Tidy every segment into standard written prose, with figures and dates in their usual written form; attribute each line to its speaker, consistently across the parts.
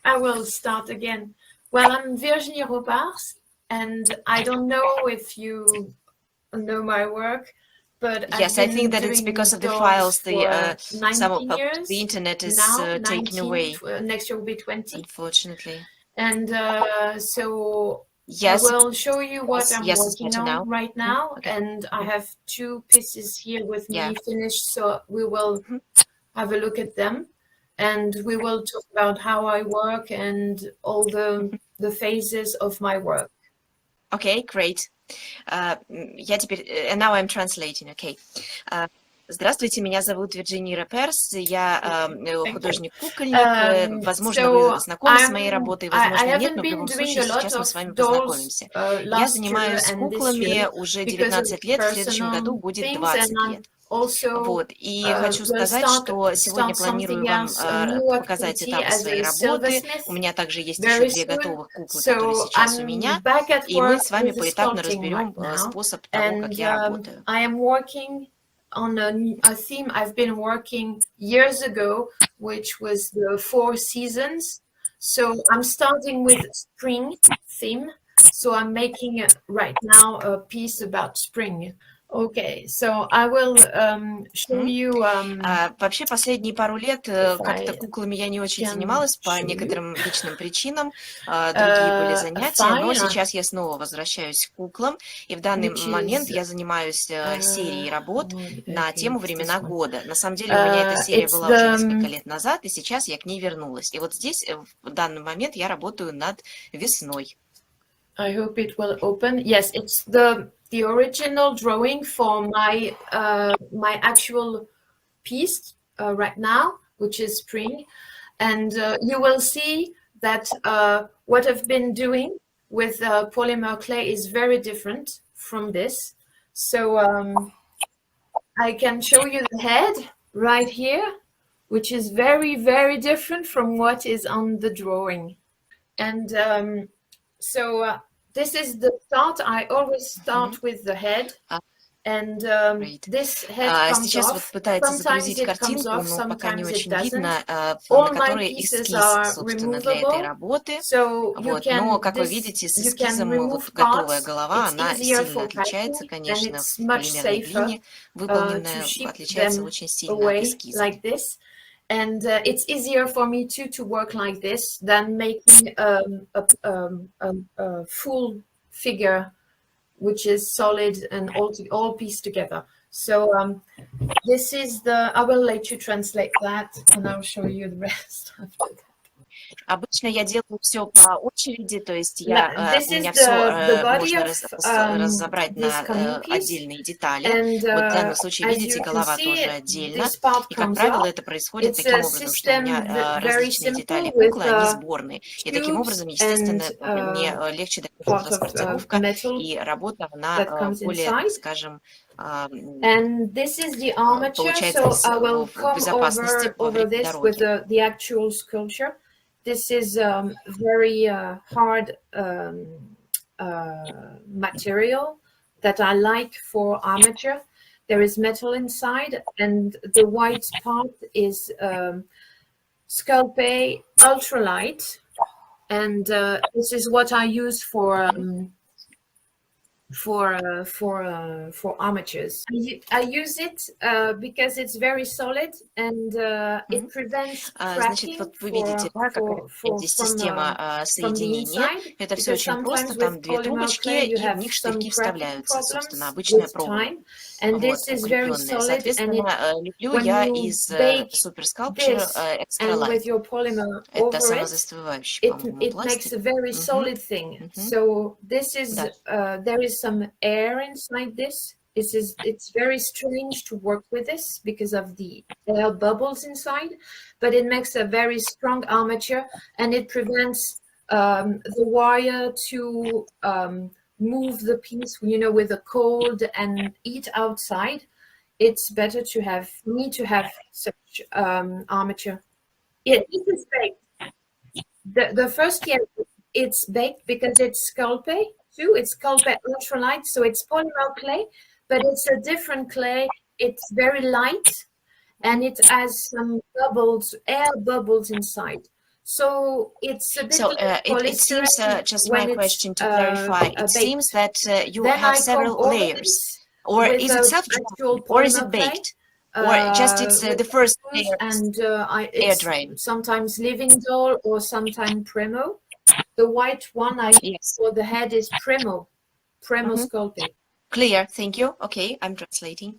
Speaker 1: I will start again. Well, I'm Virginie Ropars, and I don't know if you know my work, but I've
Speaker 2: Yes, I think
Speaker 1: been
Speaker 2: that it's because
Speaker 1: doing
Speaker 2: of the
Speaker 1: dogs
Speaker 2: files. The
Speaker 1: for
Speaker 2: some of
Speaker 1: 19
Speaker 2: the
Speaker 1: years
Speaker 2: internet is
Speaker 1: now,
Speaker 2: taken
Speaker 1: 19,
Speaker 2: away,
Speaker 1: next year will be 20.
Speaker 2: unfortunately.
Speaker 1: And so I
Speaker 2: Yes,
Speaker 1: will show you what
Speaker 2: yes,
Speaker 1: I'm
Speaker 2: yes, it's
Speaker 1: working
Speaker 2: better
Speaker 1: on
Speaker 2: now.
Speaker 1: right now.
Speaker 2: Okay.
Speaker 1: And I have 2 pieces here with
Speaker 2: Yeah.
Speaker 1: me finished, so we will
Speaker 2: Mhm.
Speaker 1: have a look at them. And we will talk about how I work and all the phases of my work.
Speaker 2: Okay, great. Я теперь, and now I'm translating, okay. Здравствуйте, меня зовут Вирджини Ропарс, я художник-кукольник. Возможно, вы
Speaker 1: So
Speaker 2: знакомы с моей работой,
Speaker 1: I
Speaker 2: возможно, нет,
Speaker 1: haven't
Speaker 2: но в
Speaker 1: been
Speaker 2: любом
Speaker 1: doing
Speaker 2: случае
Speaker 1: a lot
Speaker 2: сейчас мы с
Speaker 1: of
Speaker 2: вами
Speaker 1: dolls
Speaker 2: познакомимся. Я
Speaker 1: last year
Speaker 2: занимаюсь
Speaker 1: and this
Speaker 2: куклами
Speaker 1: year
Speaker 2: уже
Speaker 1: because of
Speaker 2: 19 лет, в следующем году
Speaker 1: personal
Speaker 2: будет
Speaker 1: things, and
Speaker 2: 20
Speaker 1: I'm
Speaker 2: лет.
Speaker 1: also
Speaker 2: Вот, и хочу
Speaker 1: will
Speaker 2: сказать, что сегодня
Speaker 1: start
Speaker 2: планирую
Speaker 1: something
Speaker 2: вам
Speaker 1: else, a new
Speaker 2: показать
Speaker 1: activity
Speaker 2: этапы
Speaker 1: as
Speaker 2: своей
Speaker 1: a
Speaker 2: работы. У
Speaker 1: silversmith
Speaker 2: меня также есть еще
Speaker 1: very
Speaker 2: 2
Speaker 1: soon.
Speaker 2: готовых куклы, которые
Speaker 1: So
Speaker 2: сейчас у
Speaker 1: I'm
Speaker 2: меня,
Speaker 1: back at
Speaker 2: и мы
Speaker 1: work
Speaker 2: с вами
Speaker 1: with
Speaker 2: поэтапно
Speaker 1: sculpting right
Speaker 2: разберем
Speaker 1: now,
Speaker 2: способ того, как
Speaker 1: and
Speaker 2: я работаю.
Speaker 1: I am working on a theme I've been working years ago, which was the 4 seasons. So I'm starting with spring theme. So I'm making right now a piece about spring. Okay, so I will show you
Speaker 2: Вообще, последние пару лет
Speaker 1: if
Speaker 2: как-то
Speaker 1: I
Speaker 2: куклами я не очень
Speaker 1: can
Speaker 2: занималась по
Speaker 1: show you
Speaker 2: некоторым личным причинам, другие были
Speaker 1: a
Speaker 2: занятия, но
Speaker 1: file
Speaker 2: сейчас я снова возвращаюсь к куклам, и в данный
Speaker 1: which
Speaker 2: момент
Speaker 1: is
Speaker 2: я занимаюсь серией работ на
Speaker 1: okay,
Speaker 2: тему
Speaker 1: it's this
Speaker 2: «Времена
Speaker 1: one.
Speaker 2: года». На самом деле у меня эта серия
Speaker 1: It's
Speaker 2: была уже несколько
Speaker 1: the
Speaker 2: лет назад, и сейчас я к ней вернулась. И вот здесь, в данный момент, я работаю над весной.
Speaker 1: I hope it will open. Yes, it's the original drawing for my actual piece right now, which is spring, and you will see that what I've been doing with polymer clay is very different from this. So I can show you the head right here, which is very, very different from what is on the drawing. And so this is the start. I always start with the head, and this head comes
Speaker 2: Сейчас вот
Speaker 1: off.
Speaker 2: пытается
Speaker 1: Sometimes
Speaker 2: загрузить
Speaker 1: it comes
Speaker 2: картинку,
Speaker 1: off,
Speaker 2: но пока не
Speaker 1: sometimes it
Speaker 2: очень видно,
Speaker 1: doesn't.
Speaker 2: на
Speaker 1: All my
Speaker 2: которой
Speaker 1: pieces
Speaker 2: эскиз,
Speaker 1: are
Speaker 2: собственно, для этой
Speaker 1: removable,
Speaker 2: работы.
Speaker 1: so
Speaker 2: Вот. Но, как вы видите, с
Speaker 1: you can
Speaker 2: эскизом вот
Speaker 1: remove
Speaker 2: готовая
Speaker 1: parts.
Speaker 2: голова,
Speaker 1: It's
Speaker 2: она
Speaker 1: easier
Speaker 2: сильно
Speaker 1: for
Speaker 2: отличается,
Speaker 1: packing, and
Speaker 2: конечно,
Speaker 1: it's
Speaker 2: в
Speaker 1: much
Speaker 2: полимерной
Speaker 1: safer
Speaker 2: глине.
Speaker 1: to
Speaker 2: Выполненная
Speaker 1: ship
Speaker 2: отличается
Speaker 1: them
Speaker 2: очень сильно от
Speaker 1: away
Speaker 2: эскиза.
Speaker 1: like this. And it's easier for me too to work like this than making a full figure, which is solid and all pieced together. So this is I will let you translate that, and I'll show you the rest after that.
Speaker 2: Обычно я делаю все по очереди, то есть у
Speaker 1: This is
Speaker 2: меня
Speaker 1: the
Speaker 2: все
Speaker 1: body
Speaker 2: можно
Speaker 1: of
Speaker 2: разобрать
Speaker 1: this
Speaker 2: на
Speaker 1: coming piece.
Speaker 2: отдельные детали.
Speaker 1: And
Speaker 2: Вот в данном случае,
Speaker 1: as
Speaker 2: видите,
Speaker 1: you can
Speaker 2: голова
Speaker 1: see,
Speaker 2: тоже отдельно.
Speaker 1: this part
Speaker 2: И, как
Speaker 1: comes
Speaker 2: правило,
Speaker 1: up.
Speaker 2: это происходит
Speaker 1: It's
Speaker 2: таким
Speaker 1: a
Speaker 2: образом, что у меня
Speaker 1: system very
Speaker 2: различные детали
Speaker 1: simple with
Speaker 2: куклы, они сборные. И таким
Speaker 1: tubes
Speaker 2: образом, естественно,
Speaker 1: and
Speaker 2: мне легче дается
Speaker 1: part of
Speaker 2: транспортировка
Speaker 1: metal
Speaker 2: и работа, она
Speaker 1: that comes
Speaker 2: более, так
Speaker 1: inside.
Speaker 2: скажем,
Speaker 1: And this is the armature,
Speaker 2: получается
Speaker 1: so I will
Speaker 2: в
Speaker 1: come
Speaker 2: безопасности во
Speaker 1: over
Speaker 2: время
Speaker 1: this with
Speaker 2: дороги.
Speaker 1: the actual sculpture. This is very hard material that I like for armature. There is metal inside, and the white part is Sculpey ultralight, and this is what I use for armatures. I use it because it's very solid and it prevents
Speaker 2: Значит,
Speaker 1: cracking
Speaker 2: вот вы видите, да, какая здесь система
Speaker 1: from the
Speaker 2: соединения.
Speaker 1: inside.
Speaker 2: Это все
Speaker 1: Because
Speaker 2: очень просто.
Speaker 1: sometimes
Speaker 2: Там
Speaker 1: with
Speaker 2: 2
Speaker 1: polymer
Speaker 2: трубочки,
Speaker 1: clay you
Speaker 2: и в
Speaker 1: have
Speaker 2: них
Speaker 1: some
Speaker 2: штырьки
Speaker 1: cracking
Speaker 2: вставляются, собственно,
Speaker 1: problems
Speaker 2: обычная
Speaker 1: with
Speaker 2: проволока.
Speaker 1: time. And
Speaker 2: Вот,
Speaker 1: this is very
Speaker 2: укрепленная.
Speaker 1: solid, and
Speaker 2: Соответственно, леплю
Speaker 1: when
Speaker 2: я
Speaker 1: you
Speaker 2: из
Speaker 1: bake
Speaker 2: Super Sculpture
Speaker 1: this
Speaker 2: Extra
Speaker 1: and with
Speaker 2: Light.
Speaker 1: your polymer
Speaker 2: Это
Speaker 1: over it,
Speaker 2: самозастывающий, по-моему,
Speaker 1: it makes
Speaker 2: пластик.
Speaker 1: a very solid thing. So this is
Speaker 2: Да.
Speaker 1: there is some air inside this. It's very strange to work with this because of the air bubbles inside, but it makes a very strong armature, and it prevents the wire to move the piece, with the cold and heat outside. It's better to have such armature. Yeah, this is baked. The first year it's baked because it's Sculpey too. It's Sculpey ultralight, so it's polymer clay, but it's a different clay. It's very light, and it has some air bubbles inside. So it's a bit
Speaker 2: So
Speaker 1: like
Speaker 2: it seems,
Speaker 1: polystyrene
Speaker 2: just my
Speaker 1: when it's
Speaker 2: question to clarify, it
Speaker 1: baked.
Speaker 2: seems that you
Speaker 1: Then
Speaker 2: have
Speaker 1: I come
Speaker 2: several
Speaker 1: over
Speaker 2: layers.
Speaker 1: this
Speaker 2: Or
Speaker 1: with
Speaker 2: is it
Speaker 1: a
Speaker 2: self-drying?
Speaker 1: actual
Speaker 2: Or is
Speaker 1: polymer
Speaker 2: it
Speaker 1: clay
Speaker 2: baked? Or just it's
Speaker 1: with
Speaker 2: the first
Speaker 1: screws,
Speaker 2: layer
Speaker 1: and
Speaker 2: air
Speaker 1: it's
Speaker 2: drying?
Speaker 1: sometimes Living Doll or sometimes Premo. The white one I use
Speaker 2: Yes.
Speaker 1: for the head is Premo
Speaker 2: Мгм.
Speaker 1: sculpting.
Speaker 2: Clear, thank you. Okay, I'm translating.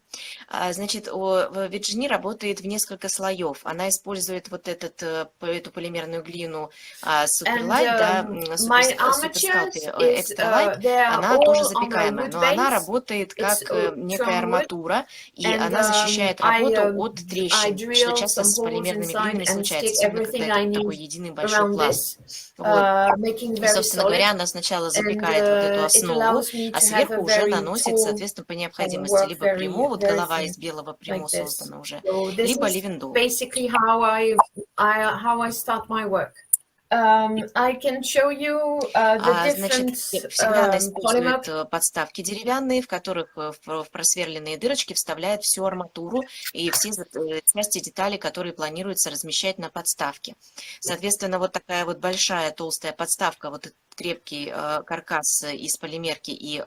Speaker 2: Значит, Virginie работает в несколько слоев. Она использует вот эту полимерную глину
Speaker 1: And
Speaker 2: Superlight, да,
Speaker 1: my
Speaker 2: Super
Speaker 1: armatures
Speaker 2: Sculpting
Speaker 1: is
Speaker 2: Extra Light.
Speaker 1: they are
Speaker 2: Она тоже
Speaker 1: all on a
Speaker 2: запекаемая,
Speaker 1: wood
Speaker 2: но она
Speaker 1: base.
Speaker 2: работает
Speaker 1: It's
Speaker 2: как некая
Speaker 1: strong wood,
Speaker 2: арматура, и
Speaker 1: and
Speaker 2: она защищает работу от
Speaker 1: I
Speaker 2: трещин, что
Speaker 1: drill
Speaker 2: часто
Speaker 1: some
Speaker 2: с
Speaker 1: holes
Speaker 2: полимерными
Speaker 1: inside
Speaker 2: глинами
Speaker 1: and
Speaker 2: случается,
Speaker 1: stick
Speaker 2: особенно когда
Speaker 1: everything
Speaker 2: это
Speaker 1: I
Speaker 2: такой
Speaker 1: need
Speaker 2: единый большой
Speaker 1: around
Speaker 2: пласт.
Speaker 1: this,
Speaker 2: Вот.
Speaker 1: making
Speaker 2: И,
Speaker 1: very
Speaker 2: собственно говоря,
Speaker 1: solid.
Speaker 2: она сначала
Speaker 1: And
Speaker 2: запекает вот эту
Speaker 1: it
Speaker 2: основу,
Speaker 1: allows me
Speaker 2: а
Speaker 1: to have a
Speaker 2: сверху уже
Speaker 1: very
Speaker 2: наносит,
Speaker 1: tall
Speaker 2: соответственно, по необходимости
Speaker 1: work,
Speaker 2: либо прямо, вот
Speaker 1: very
Speaker 2: голова
Speaker 1: thin,
Speaker 2: из белого прямо
Speaker 1: like this.
Speaker 2: создана уже,
Speaker 1: So this
Speaker 2: либо
Speaker 1: is
Speaker 2: ливендол.
Speaker 1: basically how I start my work. I can show you the
Speaker 2: Значит,
Speaker 1: different
Speaker 2: всегда она использует
Speaker 1: polymer.
Speaker 2: подставки деревянные, в которых в просверленные дырочки вставляет всю арматуру и все части детали, которые планируется размещать на подставке. Соответственно, вот такая вот большая толстая подставка, вот этот крепкий каркас из полимерки и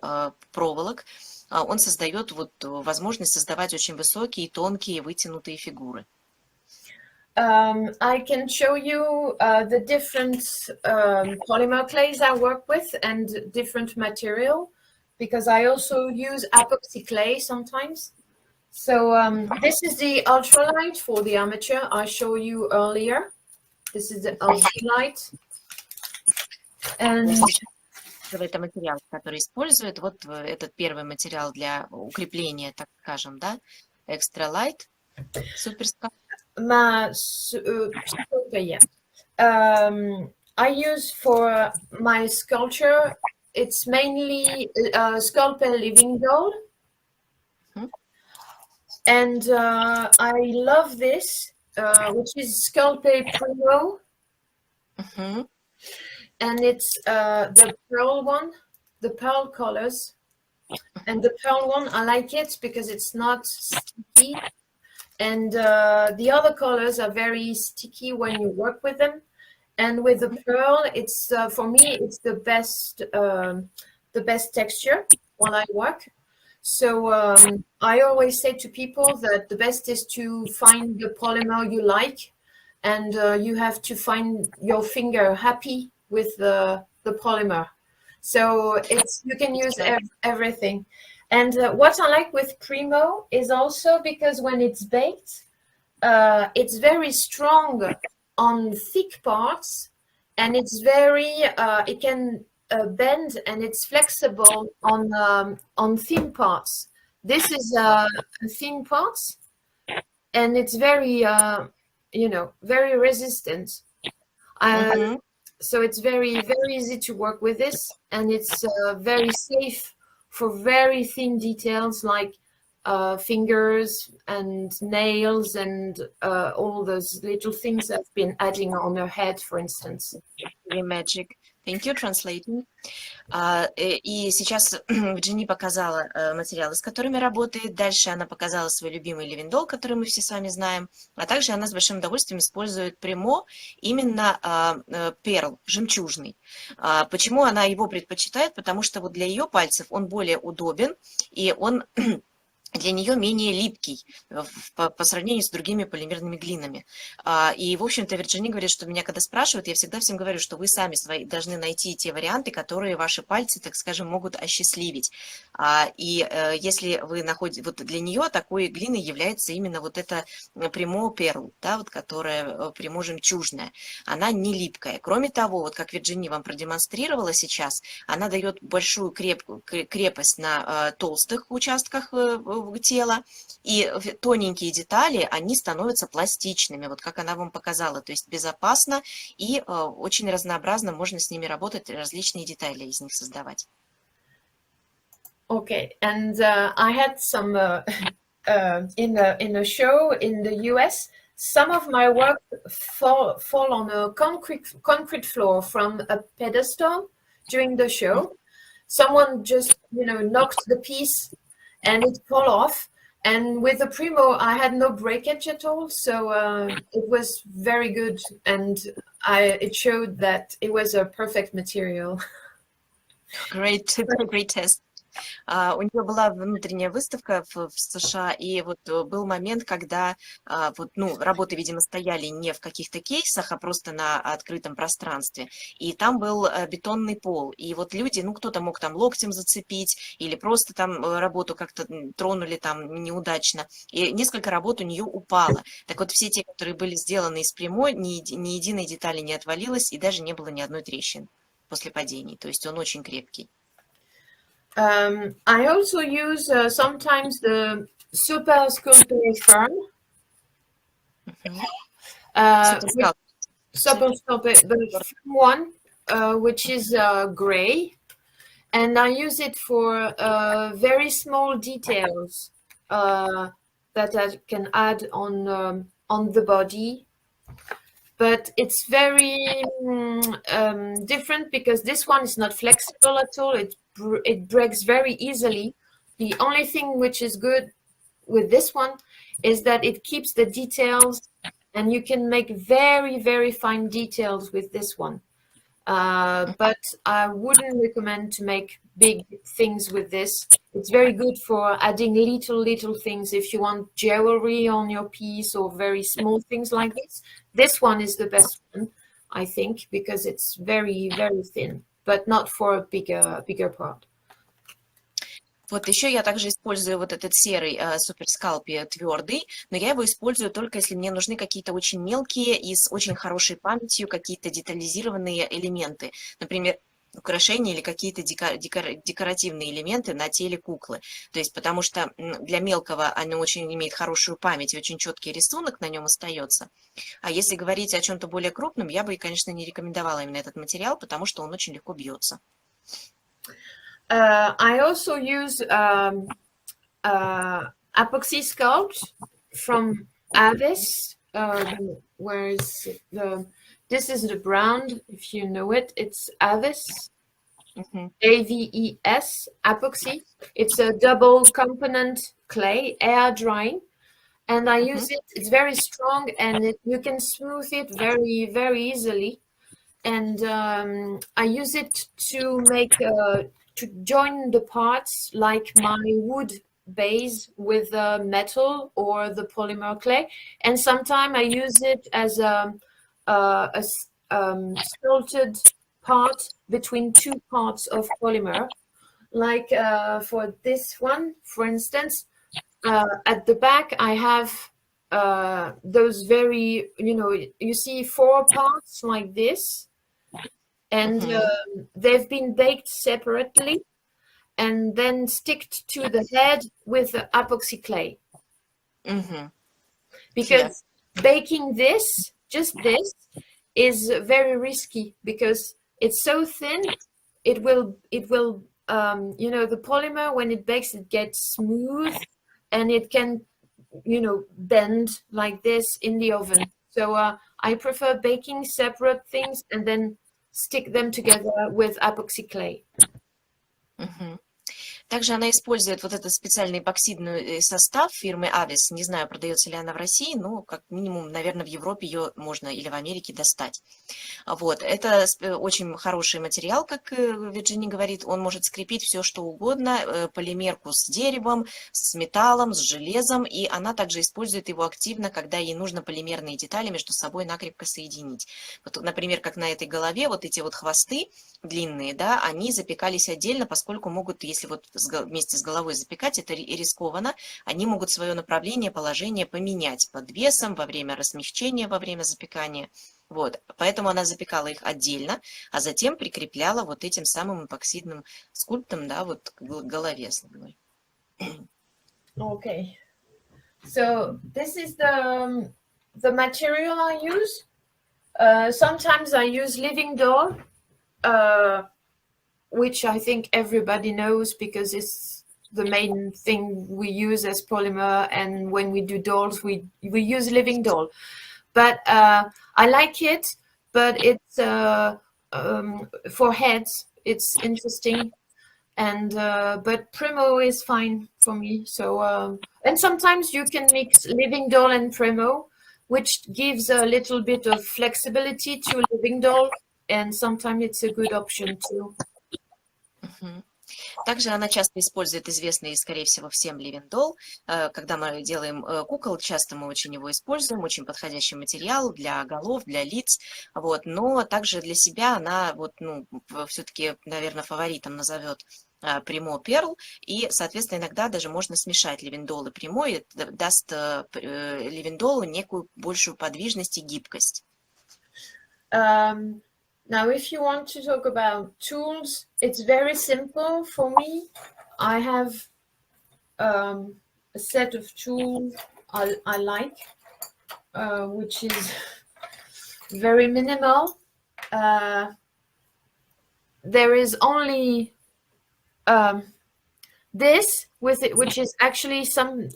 Speaker 2: проволок, он создает вот возможность создавать очень высокие, тонкие, вытянутые фигуры.
Speaker 1: I can show you the different polymer clays I work with and different material, because I also use epoxy clay sometimes. So this is the ultralight for the amateur I showed you earlier. This is the ultralight. And
Speaker 2: Это материал, который использует, вот этот первый материал для укрепления, так скажем, да, Extra Light, Super
Speaker 1: yeah. I use for my sculpture, it's mainly Sculpey Living Doll. And I love this, which is Sculpey Primo. And it's the pearl one, the pearl colors. And the pearl one, I like it because it's not sticky. And the other colors are very sticky when you work with them. And with the pearl, it's for me, it's the best texture while I work. So I always say to people that the best is to find the polymer you like, and you have to find your finger happy with the polymer. So you can use everything. And what I like with Primo is also because when it's baked, it's very strong on thick parts, and it's very it can bend, and it's flexible on thin parts. This is thin parts, and it's very very resistant. So it's very easy to work with this, and it's very safe for very thin details like fingers and nails and all those little things I've been adding on her head, for instance.
Speaker 2: Magic. Thank you, translating. И сейчас Virginie показала материалы, с которыми работает. Дальше она показала свой любимый ливендол, который мы все с вами знаем. А также она с большим удовольствием использует прямо именно перл, жемчужный. Почему она его предпочитает? Потому что вот для ее пальцев он более удобен, и он для нее менее липкий по сравнению с другими полимерными глинами. И, в общем-то, Virginie говорит, что меня когда спрашивают, я всегда всем говорю, что вы сами должны найти те варианты, которые ваши пальцы, так скажем, могут осчастливить. И если вы находите, вот для нее такой глиной является именно вот эта прямо перл, да, вот, которая прямо жемчужная. Она не липкая. Кроме того, вот как Virginie вам продемонстрировала сейчас, она дает большую крепость на толстых участках тела, и тоненькие детали, они становятся пластичными, вот как она вам показала, то есть безопасно и очень разнообразно можно с ними работать, различные детали из них создавать.
Speaker 1: Okay, and I had some in a show in the US. Some of my work fall on a concrete floor from a pedestal during the show. Someone just knocked the piece and it fell off, And with the Primo, I had no breakage at all, so it was very good, and it showed that it was a perfect material.
Speaker 2: Great, great test. У нее была внутренняя выставка в США, и вот был момент, когда вот, ну, работы, видимо, стояли не в каких-то кейсах, а просто на открытом пространстве. И там был бетонный пол. И вот люди, ну, кто-то мог там локтем зацепить, или просто там работу как-то тронули там неудачно. И несколько работ у нее упало. Так вот, все те, которые были сделаны из прямой, ни единой детали не отвалилось, и даже не было ни одной трещины после падений. То есть он очень крепкий.
Speaker 1: I also use sometimes the Super Sculpture Firm. Super Sculpture, the firm one, which is gray, and I use it for very small details that I can add on the body. But it's very different because this one is not flexible at all. It breaks very easily. The only thing which is good with this one is that it keeps the details, and you can make very, very fine details with this one. But I wouldn't recommend to make big things with this. It's very good for adding little things if you want jewelry on your piece or very small things like this. This one is the best one, I think, because it's very, very thin, but not for a bigger part.
Speaker 2: Вот еще я также использую вот этот серый Super Sculpey твердый, но я его использую только если мне нужны какие-то очень мелкие и с очень хорошей памятью какие-то детализированные элементы. Например, украшения или какие-то декоративные элементы на теле куклы. То есть потому что для мелкого оно очень имеет хорошую память и очень четкий рисунок на нем остается. А если говорить о чем-то более крупном, я бы, конечно, не рекомендовала именно этот материал, потому что он очень легко бьется.
Speaker 1: I also use epoxy sculpt from Avis. Where is it? This is the brand, if you know it. It's Avis. AVES, epoxy. It's a double component clay, air drying. And I use it. It's very strong, and you can smooth it very, very easily. And I use it to make to join the parts, like my wood base with the metal or the polymer clay. And sometimes I use it as a sculpted part between two parts of polymer. Like for this one, for instance, at the back I have those very, you see 4 parts like this. And they've been baked separately and then sticked to the head with the epoxy clay. Because baking this, just this, is very risky because it's so thin. It will the polymer, when it bakes, it gets smooth and it can, bend like this in the oven. So I prefer baking separate things and then stick them together with epoxy clay.
Speaker 2: Также она использует вот этот специальный эпоксидный состав фирмы Avis. Не знаю, продается ли она в России, но как минимум, наверное, в Европе ее можно или в Америке достать. Вот. Это очень хороший материал, как Вирджини говорит. Он может скрепить все, что угодно. Полимерку с деревом, с металлом, с железом. И она также использует его активно, когда ей нужно полимерные детали между собой накрепко соединить. Вот, например, как на этой голове, вот эти вот хвосты длинные, да, они запекались отдельно, поскольку могут, если вот вместе с головой запекать, это рискованно, они могут свое направление, положение поменять под весом, во время размягчения, во время запекания. Вот. Поэтому она запекала их отдельно, а затем прикрепляла вот этим самым эпоксидным скульптом, да, вот к голове основной.
Speaker 1: Okay. So this is the material I use. Sometimes I use living doll, which I think everybody knows because it's the main thing we use as polymer, and when we do dolls, we use living doll. But I like it, but it's for heads, it's interesting. and but Primo is fine for me. So and sometimes you can mix Living Doll and Primo, which gives a little bit of flexibility to Living Doll, and sometimes it's a good option too.
Speaker 2: Мгм. Также она часто использует известный, скорее всего, всем Ливендол. Когда мы делаем кукол, часто мы очень его используем, очень подходящий материал для голов, для лиц. Вот. Но также для себя она вот, ну, все-таки, наверное, фаворитом назовет Примо Перл. И, соответственно, иногда даже можно смешать Ливендол и Примо, и это даст Ливендолу некую большую подвижность и гибкость.
Speaker 1: Now, if you want to talk about tools, it's very simple for me. I have a set of tools I like, which is very minimal. There is only this with it, which is actually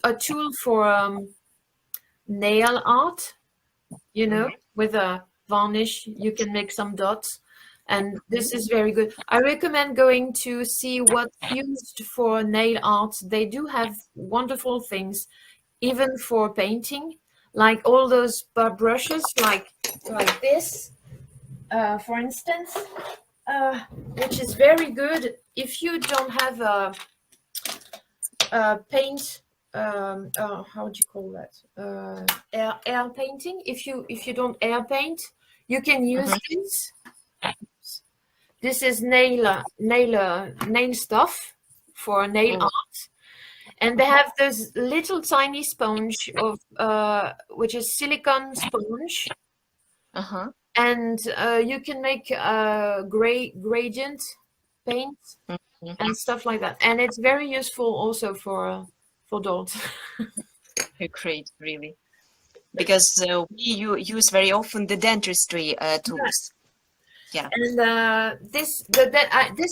Speaker 1: a tool for nail art, you know, with a varnish you can make some dots, and this is very good. I recommend going to see what's used for nail art. They do have wonderful things, even for painting, like all those brushes like this, for instance, which is very good if you don't have a paint, how do you call that, air painting. If you don't air paint, you can use this. This is nail stuff for nail art, and they have this little tiny sponge of which is silicone sponge, and you can make gradient paint and stuff like that, and it's very useful also for dolls.
Speaker 2: Great, really. Because we use very often the dentistry tools. Yeah.
Speaker 1: And this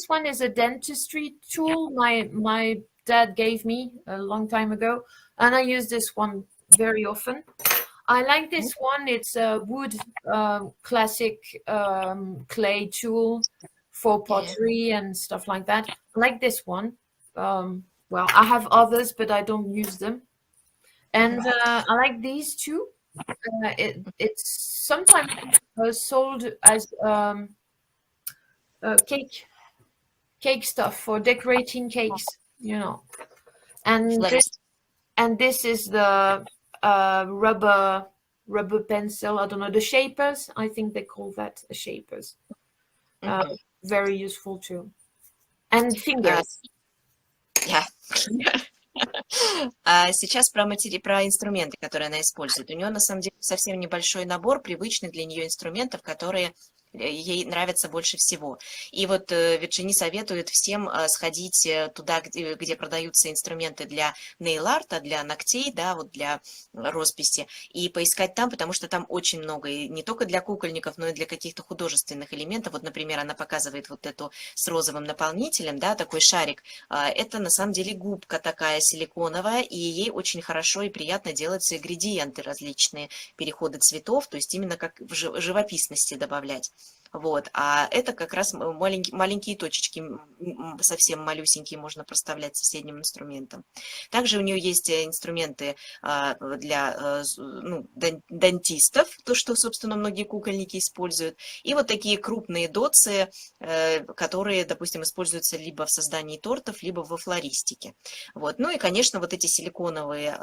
Speaker 1: one is a dentistry tool my dad gave me a long time ago, and I use this one very often. I like this one. It's a wood classic clay tool for pottery and stuff like that. I like this one. Well, I have others, but I don't use them. And I like these two. It's sometimes sold as cake stuff for decorating cakes, you know. And this is the rubber pencil. I don't know, the shapers. I think they call that shapers. Very useful too. And fingers.
Speaker 2: Yeah. Сейчас про инструменты, которые она использует. У нее на самом деле совсем небольшой набор привычных для нее инструментов, которые ей нравятся больше всего. И вот Вирджини советует всем сходить туда, где продаются инструменты для нейл-арта, для ногтей, да, вот для росписи, и поискать там, потому что там очень много, и не только для кукольников, но и для каких-то художественных элементов. Вот, например, она показывает вот эту с розовым наполнителем, да, такой шарик. Это на самом деле губка такая силиконовая, и ей очень хорошо и приятно делаются ингредиенты различные, переходы цветов, то есть именно как в живописности добавлять. Вот, а это как раз маленькие точечки, совсем малюсенькие, можно проставлять соседним инструментом. Также у нее есть инструменты для дантистов, то, что, собственно, многие кукольники используют, и вот такие крупные дотсы, которые, допустим, используются либо в создании тортов, либо во флористике. Вот. Ну и, конечно, вот эти силиконовые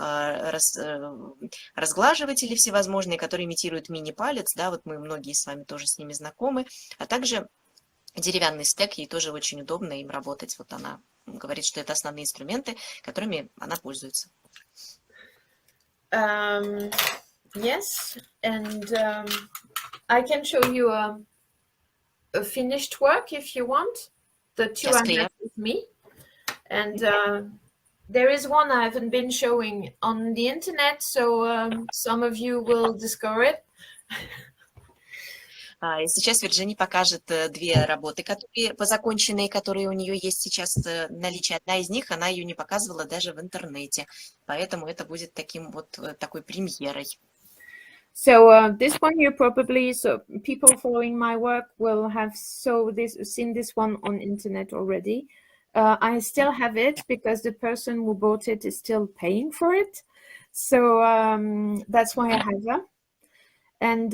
Speaker 2: разглаживатели всевозможные, которые имитируют мини-палец, да, вот мы многие с вами тоже с ними знакомы, а также деревянный стек, ей тоже очень удобно им работать. Вот она говорит, что это основные инструменты, которыми она пользуется.
Speaker 1: Yes, and I can show you a finished work if you want. The two I have with me, and there is one I haven't been showing on the internet, so some of you will discover it.
Speaker 2: И сейчас Вирджини покажет две работы, которые законченные, которые у нее есть сейчас в наличии. Одна из них, она ее не показывала даже в интернете, поэтому это будет такой премьерой.
Speaker 1: So this one you probably, so people following my work will have seen this one on internet already. I still have it because the person who bought it is still paying for it. So that's why I have them. And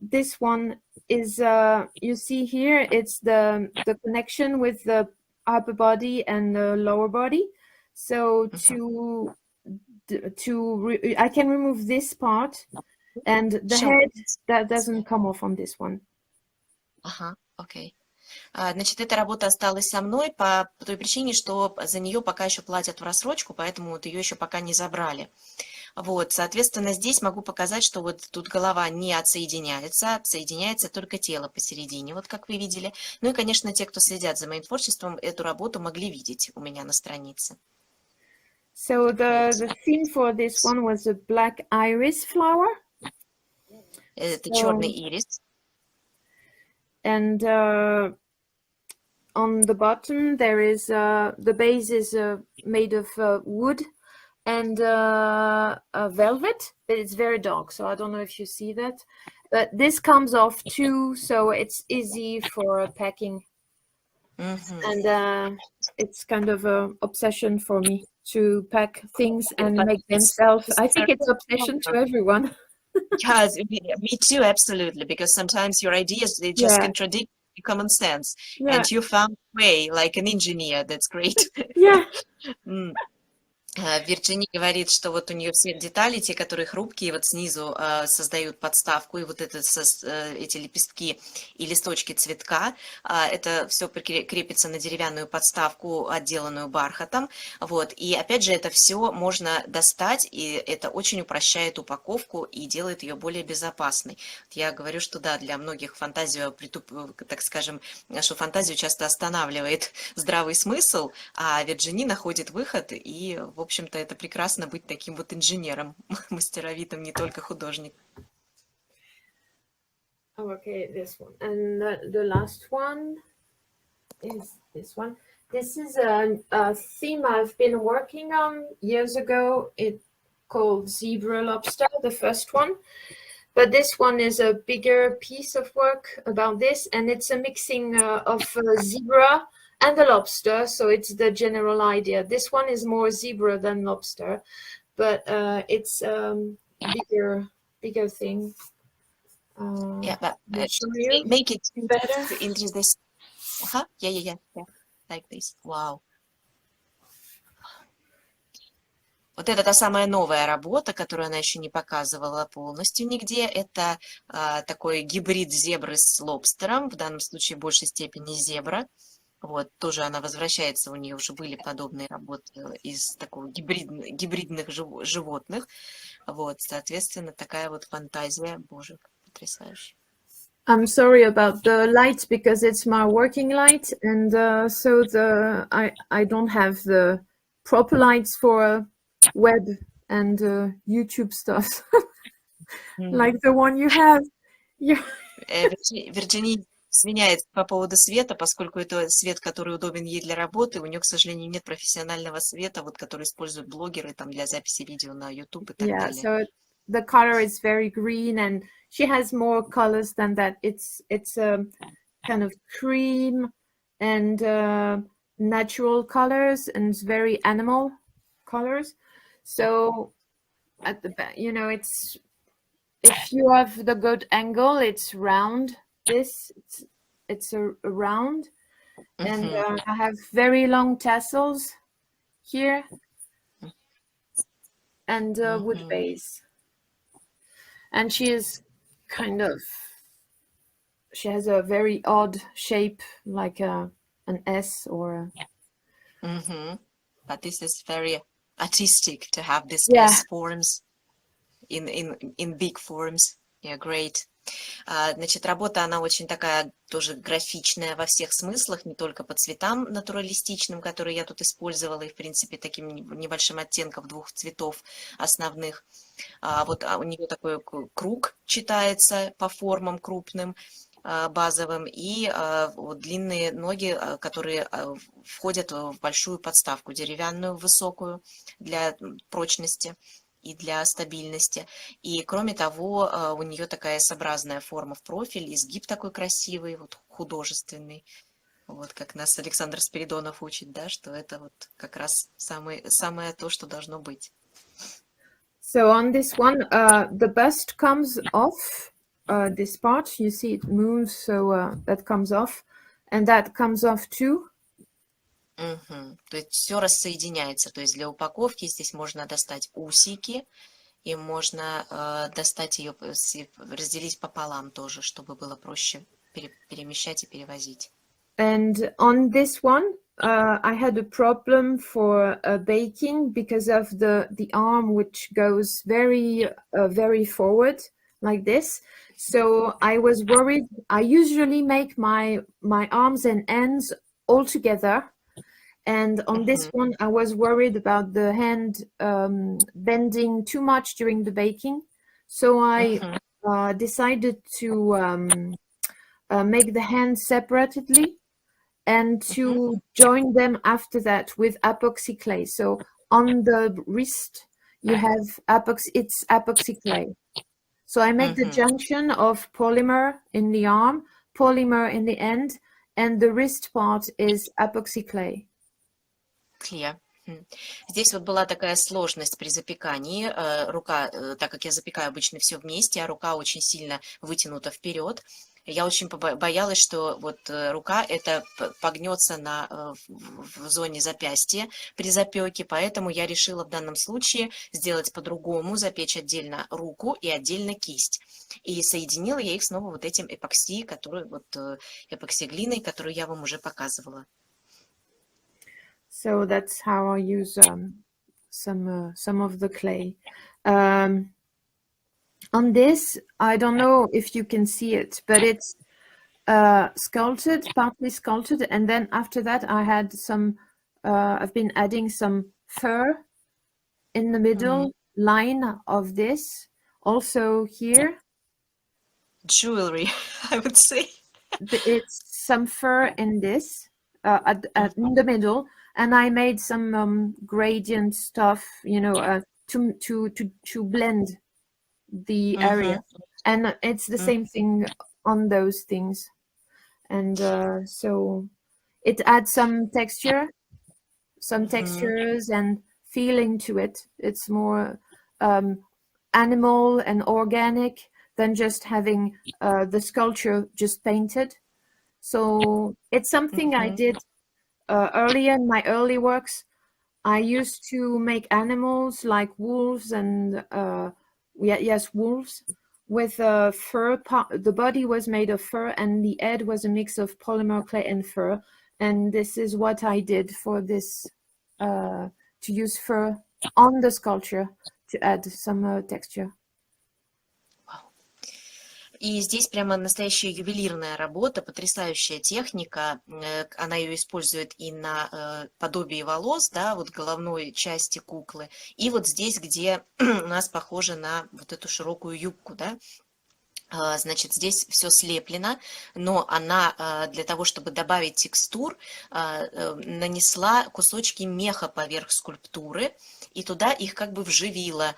Speaker 1: this one is, you see here, it's the connection with the upper body and the lower body. So I can remove this part, and the head that doesn't come off on this one.
Speaker 2: Ага, окей. Значит, эта работа осталась со мной по той причине, что за нее пока еще платят в рассрочку, поэтому вот ее еще пока не забрали. Вот, соответственно, здесь могу показать, что вот тут голова не отсоединяется, отсоединяется только тело посередине, вот как вы видели. Ну и, конечно, те, кто следят за моим творчеством, эту работу могли видеть у меня на странице.
Speaker 1: So the theme for this one was a black iris flower.
Speaker 2: Это черный ирис.
Speaker 1: And on the bottom there is the base is made of wood and velvet, but it's very dark, so I don't know if you see that. But this comes off too, so it's easy for packing. And it's kind of an obsession for me to pack things and make them self. I think it's obsession to everyone.
Speaker 2: Yes, me too, absolutely, because sometimes your ideas, they just contradict common sense. And you found a way, like an engineer. That's great.
Speaker 1: Yeah.
Speaker 2: Вирджини говорит, что вот у нее все детали, те, которые хрупкие, вот снизу создают подставку, и вот эти лепестки и листочки цветка, это все крепится на деревянную подставку, отделанную бархатом, вот, и опять же это все можно достать, и это очень упрощает упаковку и делает ее более безопасной. Я говорю, что да, для многих фантазию, так скажем, нашу фантазию часто останавливает здравый смысл, а Вирджини находит выход, и в общем-то, это прекрасно быть таким вот инженером, мастеровитым, не только художник.
Speaker 1: Okay, this one. And the last one is this one. This is a theme I've been working on years ago. It's called Zebra Lobster, the first one. But this one is a bigger piece of work about this, and it's a mixing of zebra and the lobster, so it's the general idea. This one is more zebra than lobster, but it's bigger thing.
Speaker 2: Yeah, but
Speaker 1: you
Speaker 2: make it
Speaker 1: better
Speaker 2: into this. Yeah, like this. Wow. Вот это та самая новая работа, которую она еще не показывала полностью нигде. Это такой гибрид зебры с лобстером, в данном случае в большей степени зебра. Вот, тоже она возвращается, у нее уже были подобные работы из такого гибридных животных. Вот, соответственно, такая вот фантазия, боже, потрясающе.
Speaker 1: I'm sorry about the light because it's my working light, and so I don't have the proper lights for web and YouTube stuff like the one you have.
Speaker 2: Virginie извиняется по поводу света, поскольку это свет, который удобен ей для работы. У нее, к сожалению, нет профессионального света, вот, который используют блогеры там, для записи видео на YouTube и так далее.
Speaker 1: So the color is very green, and she has more colors than that. It's a kind of cream and natural colors and very animal colors. So at the back, you know, it's if you have the good angle, it's round. It's a round, and I have very long tassels here and wood base. And she has a very odd shape, like an S or
Speaker 2: But this is very artistic to have these S forms in big forms. Yeah, great. Значит, работа, она очень такая тоже графичная во всех смыслах, не только по цветам натуралистичным, которые я тут использовала, и, в принципе, таким небольшим оттенком двух цветов основных. Вот у нее такой круг читается по формам крупным, базовым, и длинные ноги, которые входят в большую подставку деревянную, высокую, для прочности и для стабильности. И кроме того, у нее такая S-образная форма в профиль, изгиб такой красивый, вот художественный. Вот как нас Александр Спиридонов учит, да, что это вот как раз самое то, что должно быть.
Speaker 1: So on this one, the bust comes off, this part, you see it moves, so that comes off, and that comes off too.
Speaker 2: То есть все рассоединяется. То есть для упаковки здесь можно достать усики, и можно достать ее, разделить пополам тоже, чтобы было проще перемещать и перевозить.
Speaker 1: And on this one, I had a problem for baking because of the arm, which goes very forward like this. So I was worried. I usually make my arms and ends all together. And on this one, I was worried about the hand bending too much during the baking. So I decided to make the hands separately and to join them after that with epoxy clay. So on the wrist, you have it's epoxy clay. So I make the junction of polymer in the arm, polymer in the end, and the wrist part is epoxy clay.
Speaker 2: Clear. Здесь вот была такая сложность при запекании. Рука, так как я запекаю обычно все вместе, а рука очень сильно вытянута вперед, я очень боялась, что вот рука это погнется в зоне запястья при запеке, поэтому я решила в данном случае сделать по-другому, запечь отдельно руку и отдельно кисть. И соединила я их снова вот этим эпокси глиной, которую я вам уже показывала.
Speaker 1: So that's how I use some of the clay. On this, I don't know if you can see it, but it's sculpted, partly sculpted, and then after that I had I've been adding some fur in the middle line of this. Also here.
Speaker 2: Jewelry, I would say.
Speaker 1: It's some fur in this, in the middle. And I made some gradient stuff, to blend the area. And it's the same thing on those things. And so it adds some textures and feeling to it. It's more animal and organic than just having the sculpture just painted. So it's something I did earlier in my early works. I used to make animals like wolves and wolves with fur. The body was made of fur and the head was a mix of polymer clay and fur. And this is what I did for this, to use fur on the sculpture to add some texture.
Speaker 2: И здесь прямо настоящая ювелирная работа, потрясающая техника. Она ее использует и на подобии волос, да, вот головной части куклы. И вот здесь, где у нас похоже на вот эту широкую юбку, да. Значит, здесь все слеплено, но она для того, чтобы добавить текстур, нанесла кусочки меха поверх скульптуры и туда их как бы вживила,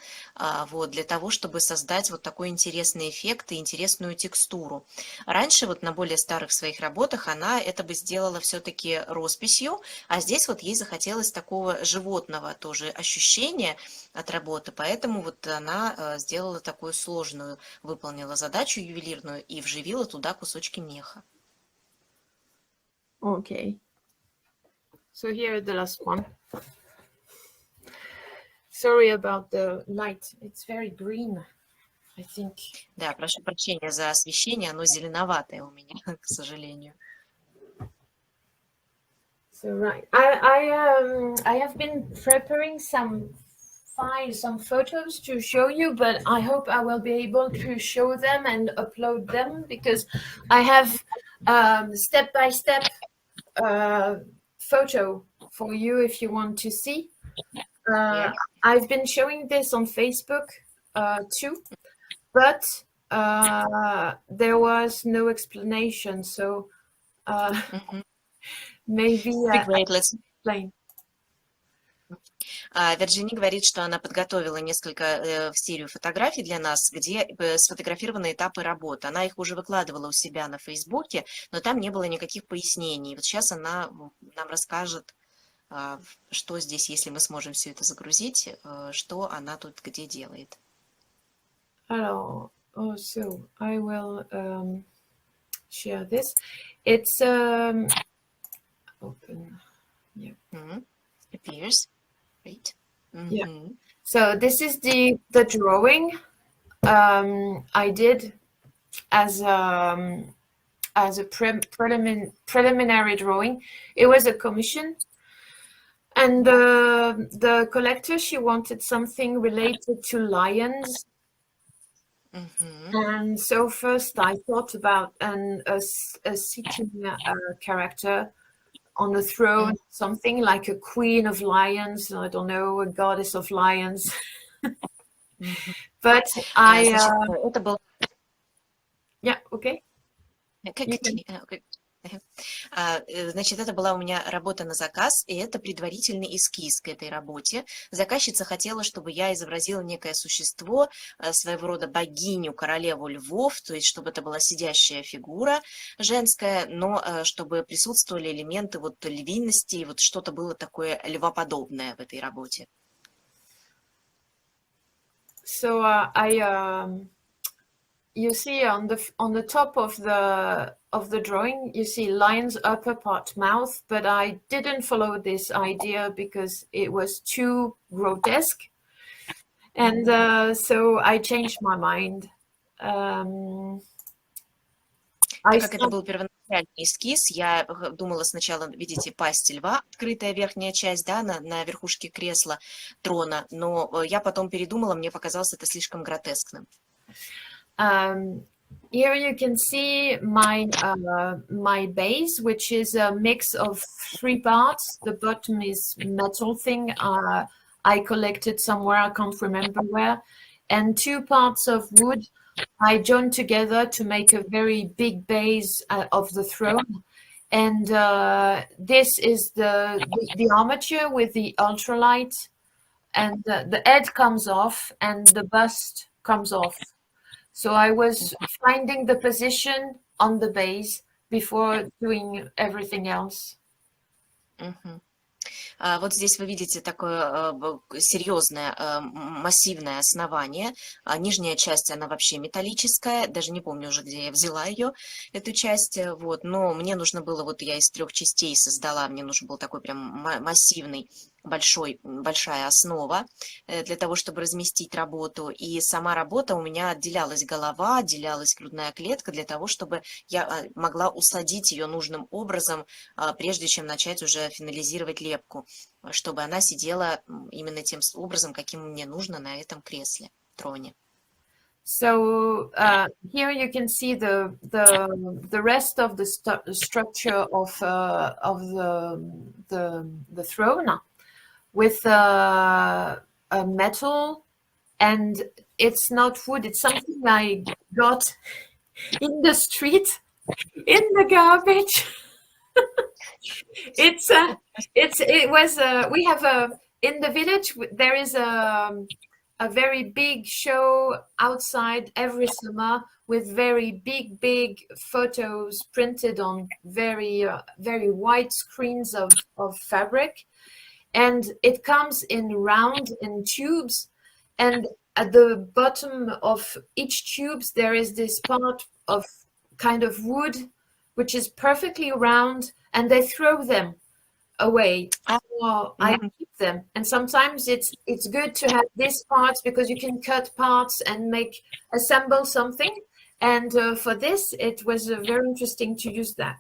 Speaker 2: вот, для того, чтобы создать вот такой интересный эффект и интересную текстуру. Раньше вот на более старых своих работах она это бы сделала все-таки росписью, а здесь вот ей захотелось такого животного тоже ощущения от работы, поэтому вот она сделала такую сложную, выполнила задачу ювелирную и вживила туда кусочки меха.
Speaker 1: Okay. So here the last one. Sorry about the light. It's very green, I think.
Speaker 2: Да, прошу прощения за освещение, оно зеленоватое у меня, к сожалению.
Speaker 1: So right, I have been preparing some photos to show you, but I hope I will be able to show them and upload them because I have step-by-step photo for you if you want to see.
Speaker 2: Yeah.
Speaker 1: I've been showing this on Facebook too, but there was no explanation, so maybe
Speaker 2: Great, let's
Speaker 1: explain.
Speaker 2: Вирджини говорит, что она подготовила несколько в серию фотографий для нас, где сфотографированы этапы работы. Она их уже выкладывала у себя на Фейсбуке, но там не было никаких пояснений. Вот сейчас она нам расскажет, что здесь, если мы сможем все это загрузить, что она тут где делает.
Speaker 1: Alors, so I will share this. It's open. Yeah.
Speaker 2: Appears. Great.
Speaker 1: Yeah. So this is the drawing I did as a preliminary drawing. It was a commission, and the collector, she wanted something related to lions. And so first I thought about a sitting character on a throne, something like a queen of lions, I don't know, a goddess of lions. But
Speaker 2: это был...
Speaker 1: Yeah, okay.
Speaker 2: Значит, это была у меня работа на заказ, и это предварительный эскиз к этой работе. Заказчица хотела, чтобы я изобразила некое существо, своего рода богиню, королеву львов, то есть чтобы это была сидящая фигура женская, но чтобы присутствовали элементы вот львиности, и вот что-то было такое львоподобное в этой работе.
Speaker 1: So you see on the top of the drawing, you see lion's upper part mouth, but I didn't follow this idea because it was too grotesque, and so I changed my mind.
Speaker 2: Так как это был первоначальный эскиз, я думала сначала, видите, пасть льва, открытая верхняя часть, да, на верхушке кресла трона, но я потом передумала, мне показалось это слишком гротескным.
Speaker 1: Here you can see my base, which is a mix of 3 parts. The bottom is metal thing I collected somewhere, I can't remember where, and 2 parts of wood I joined together to make a very big base of the throne. And this is the armature with the ultralight, and the head comes off and the bust comes off. So I was finding the position on the base before doing everything else.
Speaker 2: Вот здесь вы видите такое серьезное массивное основание. Нижняя часть, она вообще металлическая, даже не помню уже, где я взяла ее, эту часть. Вот. Но мне нужно было, вот я из 3 частей создала, мне нужен был такой прям массивный, большая основа для того, чтобы разместить работу. И сама работа у меня отделялась голова, отделялась грудная клетка для того, чтобы я могла усадить ее нужным образом, прежде чем начать уже финализировать лепку, чтобы она сидела именно тем образом, каким мне нужно на этом кресле, троне.
Speaker 1: So here you can see the rest of the structure of the throne with a metal, and it's not wood, it's something I got in the street, in the garbage. We have in the village there is a very big show outside every summer with very big photos printed on very white screens of fabric. And it comes in round, in tubes, and at the bottom of each tubes there is this part of kind of wood which is perfectly round, and they throw them away. So I keep them, and sometimes it's good to have these parts because you can cut parts and assemble something. And for this, it was very interesting to use that.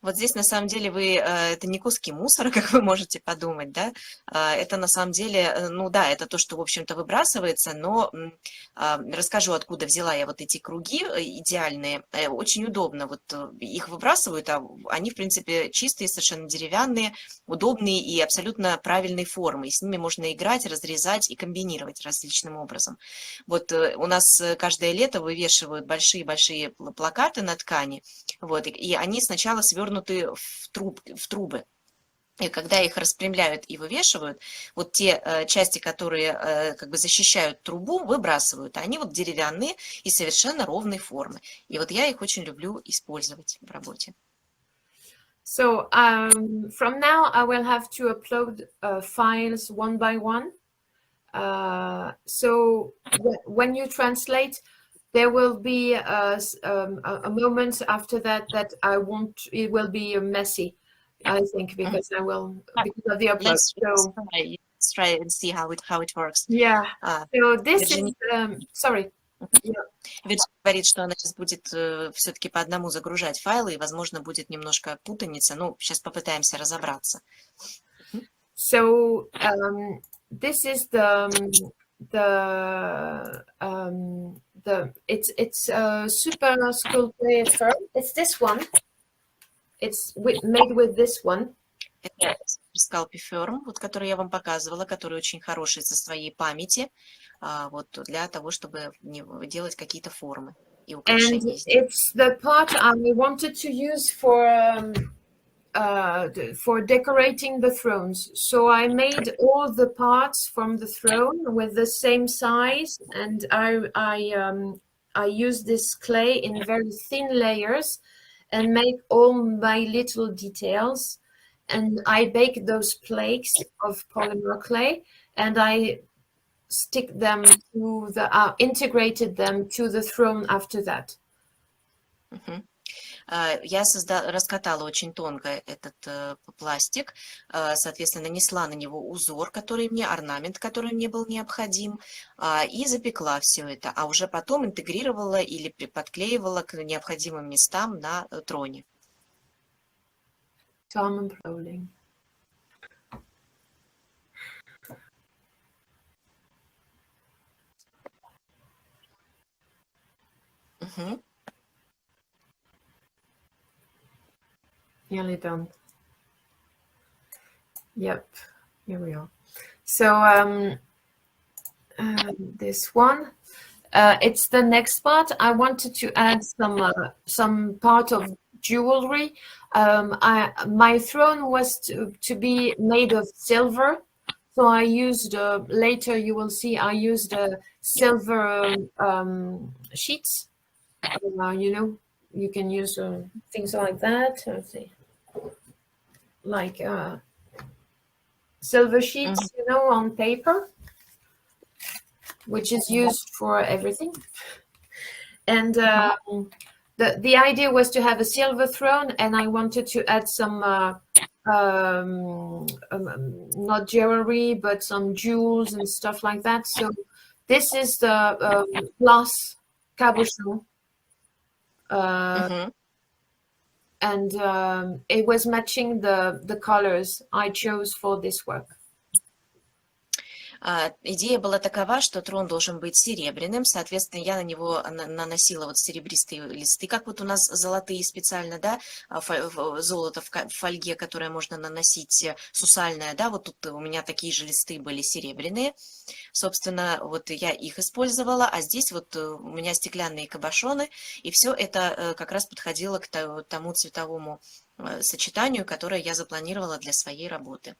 Speaker 2: Вот здесь, на самом деле, это не куски мусора, как вы можете подумать, да, это на самом деле, ну да, это то, что, в общем-то, выбрасывается, но расскажу, откуда взяла я вот эти круги идеальные, очень удобно, вот их выбрасывают, а они, в принципе, чистые, совершенно деревянные, удобные и абсолютно правильной формы, и с ними можно играть, разрезать и комбинировать различным образом. Вот у нас каждое лето вывешивают большие-большие плакаты на ткани, вот, и они сначала свернуты в трубы. И когда их распрямляют и вывешивают, вот те части, которые как бы защищают трубу, выбрасывают. А они вот деревянные и совершенно ровной формы. И вот я их очень люблю использовать в работе.
Speaker 1: So from now I will have to upload files one by one. So when you translate, there will be a moment after that it will be messy, I think, because because of the upload.
Speaker 2: Let's try and see how it works.
Speaker 1: Yeah. So this
Speaker 2: Virginie,
Speaker 1: is sorry. Yeah.
Speaker 2: Virginie говорит, что она сейчас будет все-таки по одному загружать файлы, и, возможно, будет немножко путаница. Ну, сейчас попытаемся разобраться.
Speaker 1: So this is it's a super sculpture firm. It's this one. It's made with this one.
Speaker 2: Это скалпиферм, вот, который я вам показывала, который очень хороший со своей памяти, вот для того, чтобы делать какие-то формы и украшения.
Speaker 1: And it's the part I wanted to use for decorating the thrones. So I made all the parts from the throne with the same size, and I used this clay in very thin layers and make all my little details. And I bake those plaques of polymer clay, and I stick them to integrated them to the throne after that.
Speaker 2: Я раскатала очень тонко этот пластик, соответственно, нанесла на него узор, орнамент, который мне был необходим, и запекла все это, а уже потом интегрировала или подклеивала к необходимым местам на троне.
Speaker 1: Diamond rolling. Nearly done. Yep, here we are. So this one, it's the next part. I wanted to add some part of jewelry. My throne was to be made of silver, so I used later you will see I used silver sheets. You know, you can use things like that. Let's see, like silver sheets, you know, on paper, which is used for everything. And the idea was to have a silver throne, and I wanted to add some not jewelry, but some jewels and stuff like that. So this is the glass cabochon. And it was matching the colors I chose for this work.
Speaker 2: Идея была такова, что трон должен быть серебряным, соответственно, я на него наносила вот серебристые листы, как вот у нас золотые специально, да, золото в фольге, которое можно наносить сусальное, да, вот тут у меня такие же листы были серебряные, собственно, вот я их использовала, а здесь вот у меня стеклянные кабошоны, и все это как раз подходило к тому цветовому сочетанию, которое я запланировала для своей работы.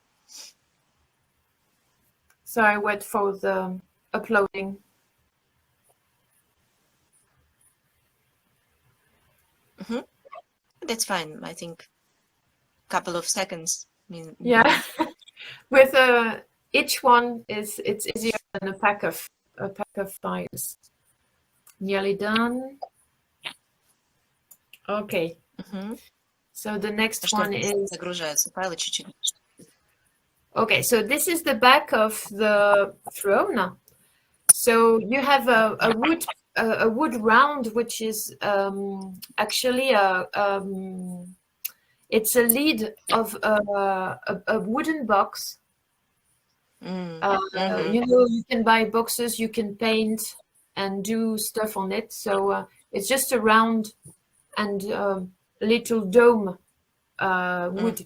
Speaker 1: So I wait for the uploading.
Speaker 2: That's fine. I think a couple of seconds.
Speaker 1: Yeah, with each one it's easier than a pack of files. Nearly done. Okay. So the next one is.
Speaker 2: Загружаются файлы чуть-чуть.
Speaker 1: Okay, so this is the back of the throne. So you have a wood round, which is actually it's a lid of a wooden box. You know, you can buy boxes, you can paint and do stuff on it. So it's just a round and little dome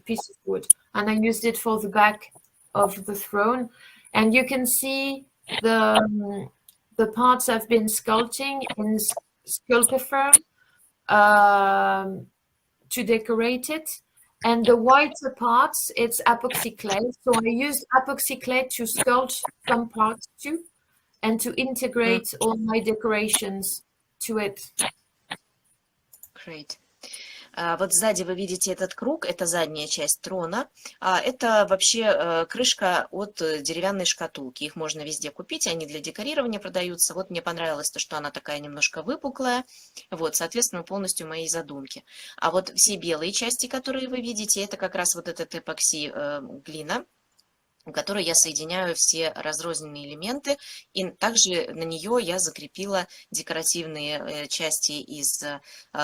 Speaker 1: piece of wood, and I used it for the back of the throne. And you can see the parts I've been sculpting in Sculptiform to decorate it. and the whiter parts, it's epoxy clay. So I used epoxy clay to sculpt some parts too, and to integrate all my decorations to it.
Speaker 2: Great. Вот сзади вы видите этот круг, это задняя часть трона. Это вообще крышка от деревянной шкатулки. Их можно везде купить, они для декорирования продаются. Вот мне понравилось то, что она такая немножко выпуклая. Вот, соответственно, полностью моей задумки. А вот все белые части, которые вы видите, это как раз вот этот эпокси глина, в которой я соединяю все разрозненные элементы, и также на нее я закрепила декоративные части из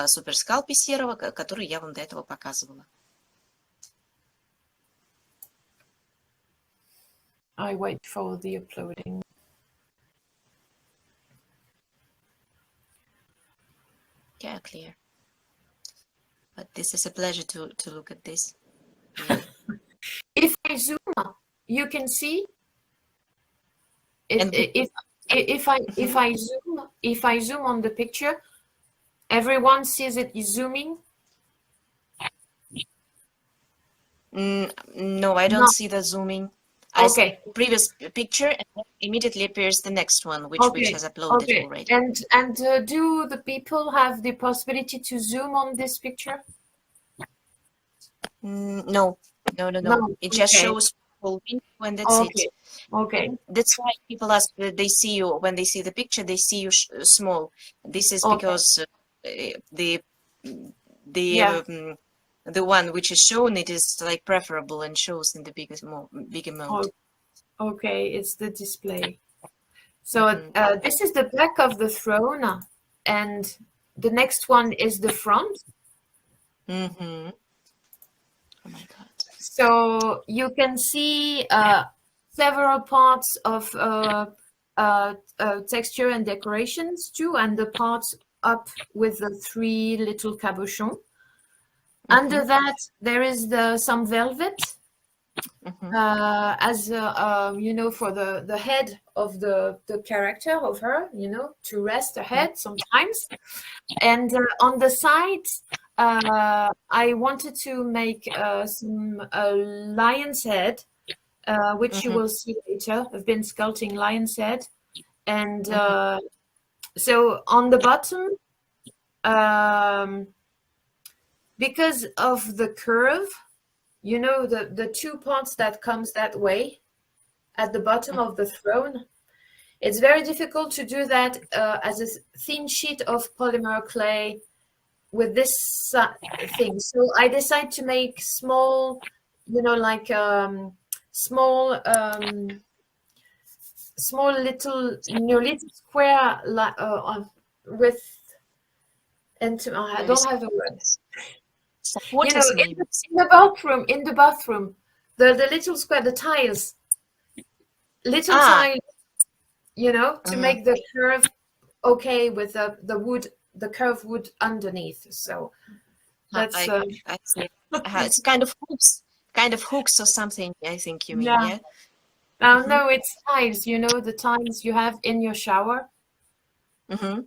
Speaker 2: суперскалпи серого, которые я вам до этого показывала.
Speaker 1: I wait for the uploading.
Speaker 2: Yeah, clear. But this is a pleasure to look at this.
Speaker 1: If I zoom, you can see.
Speaker 2: And
Speaker 1: If I zoom on the picture, everyone sees it is zooming.
Speaker 2: No, I don't see the zooming. I see the previous picture, and then immediately appears the next one, which has uploaded already.
Speaker 1: And do the people have the possibility to zoom on this picture?
Speaker 2: No. It just shows full window, and that's it.
Speaker 1: Okay.
Speaker 2: That's why people ask, they see you, when they see the picture, they see you small. This is because the one which is shown, it is like preferable and shows in the bigger mode.
Speaker 1: Okay, it's the display. So this is the back of the throne, and the next one is the front.
Speaker 2: Oh my God.
Speaker 1: So you can see several parts of texture and decorations too, and the parts up with the 3 little cabochons. Under that, there is some velvet, as you know, for the head of the character of her, you know, to rest her head sometimes. And on the sides, I wanted to make some lion's head, which you will see later. I've been sculpting lion's head. And so on the bottom, because of the curve, you know, the 2 parts that comes that way at the bottom of the throne, it's very difficult to do that as a thin sheet of polymer clay with this thing. So I decided to make small, you know, like small little, you know, little square with, and I don't have a word. You know, in the bathroom, the little square, the tiles, tiles, you know, to make the curve with the wood, the curved wood underneath. So that's
Speaker 2: I see. It's kind of hooks or something, I think you mean, yeah?
Speaker 1: No, it's tiles, you know, the tiles you have in your shower on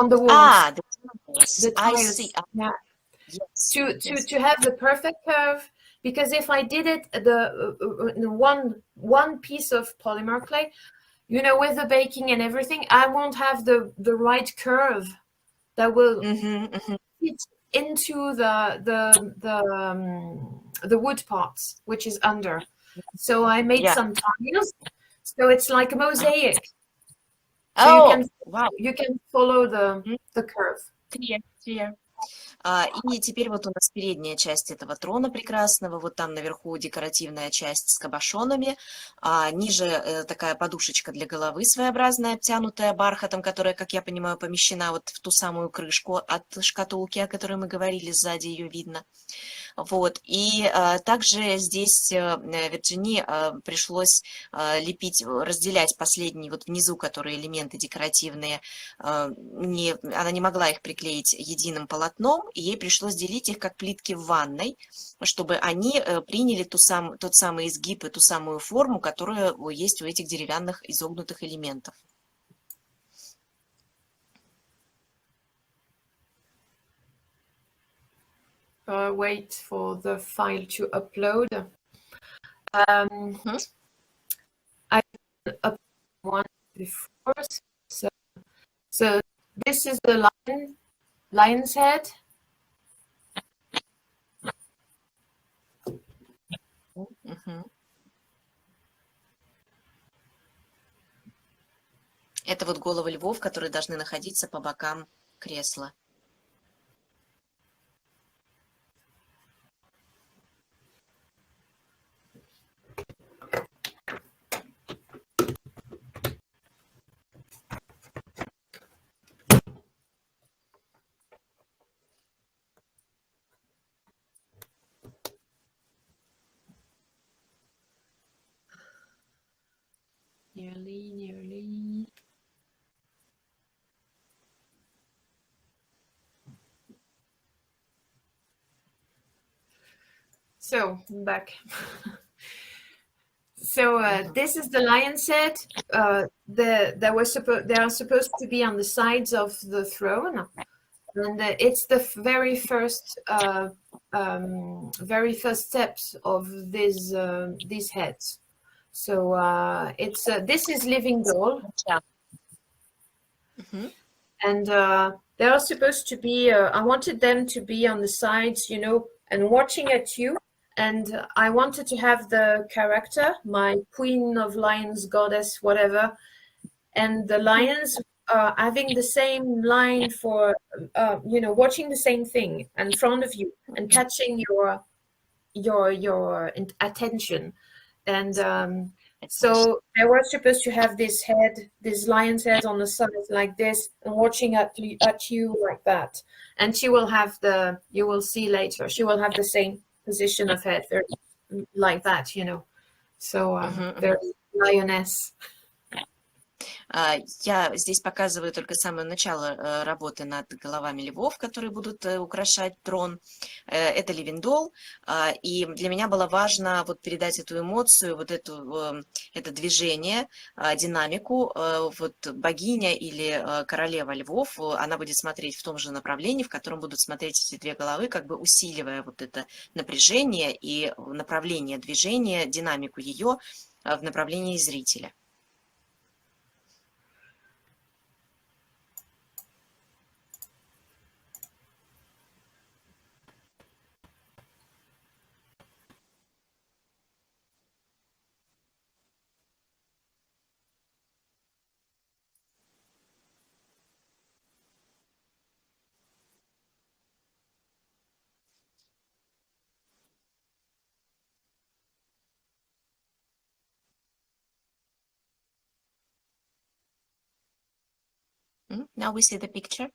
Speaker 1: the walls.
Speaker 2: The tiles. I see.
Speaker 1: Yeah. Yes, to have the perfect curve, because if I did it one piece of polymer clay, you know, with the baking and everything, I won't have the right curve that will fit into the wood parts, which is under. So I made some tiles, so it's like a mosaic. So you can follow the curve.
Speaker 2: Clear. И теперь вот у нас передняя часть этого трона прекрасного, вот там наверху декоративная часть с кабошонами, ниже такая подушечка для головы своеобразная, обтянутая бархатом, которая, как я понимаю, помещена вот в ту самую крышку от шкатулки, о которой мы говорили, сзади ее видно. Вот. И также здесь Вирджини пришлось лепить, разделять последние вот внизу, которые элементы декоративные, она не могла их приклеить единым полотном, и ей пришлось делить их как плитки в ванной, чтобы они приняли тот самый изгиб и ту самую форму, которая есть у этих деревянных изогнутых элементов.
Speaker 1: wait for the file to upload. I uploaded one before, so this is the lion's head.
Speaker 2: Это вот головы львов, которые должны находиться по бокам кресла.
Speaker 1: Nearly. So back. So this is the lion's head. They are supposed to be on the sides of the throne, and it's the very first steps of these heads. So it's this is living doll, and they are supposed to be. I wanted them to be on the sides, you know, and watching at you. And I wanted to have the character, my queen of lions, goddess, whatever, and the lions having the same line for, you know, watching the same thing in front of you and catching your attention. And so they were supposed to have this lion's head on the side like this, and watching at you like that. And she will have you will see later, she will have the same position of head, very, like that, you know. So very lioness.
Speaker 2: Я здесь показываю только самое начало работы над головами львов, которые будут украшать трон. Это ливиндол, и для меня было важно вот передать эту эмоцию, вот это движение, динамику. Вот богиня или королева львов, она будет смотреть в том же направлении, в котором будут смотреть эти две головы, как бы усиливая вот это напряжение и направление движения, динамику ее в направлении зрителя. Now we see the picture.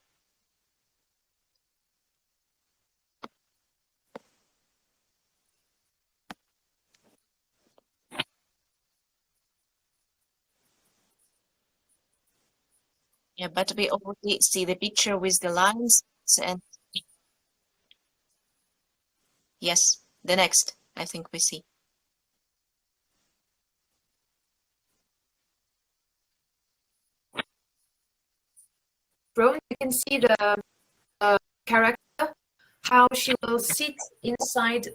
Speaker 2: Yeah, but we already see the picture with the lines and yes, the next, I think we see.
Speaker 1: You can see the character, how she will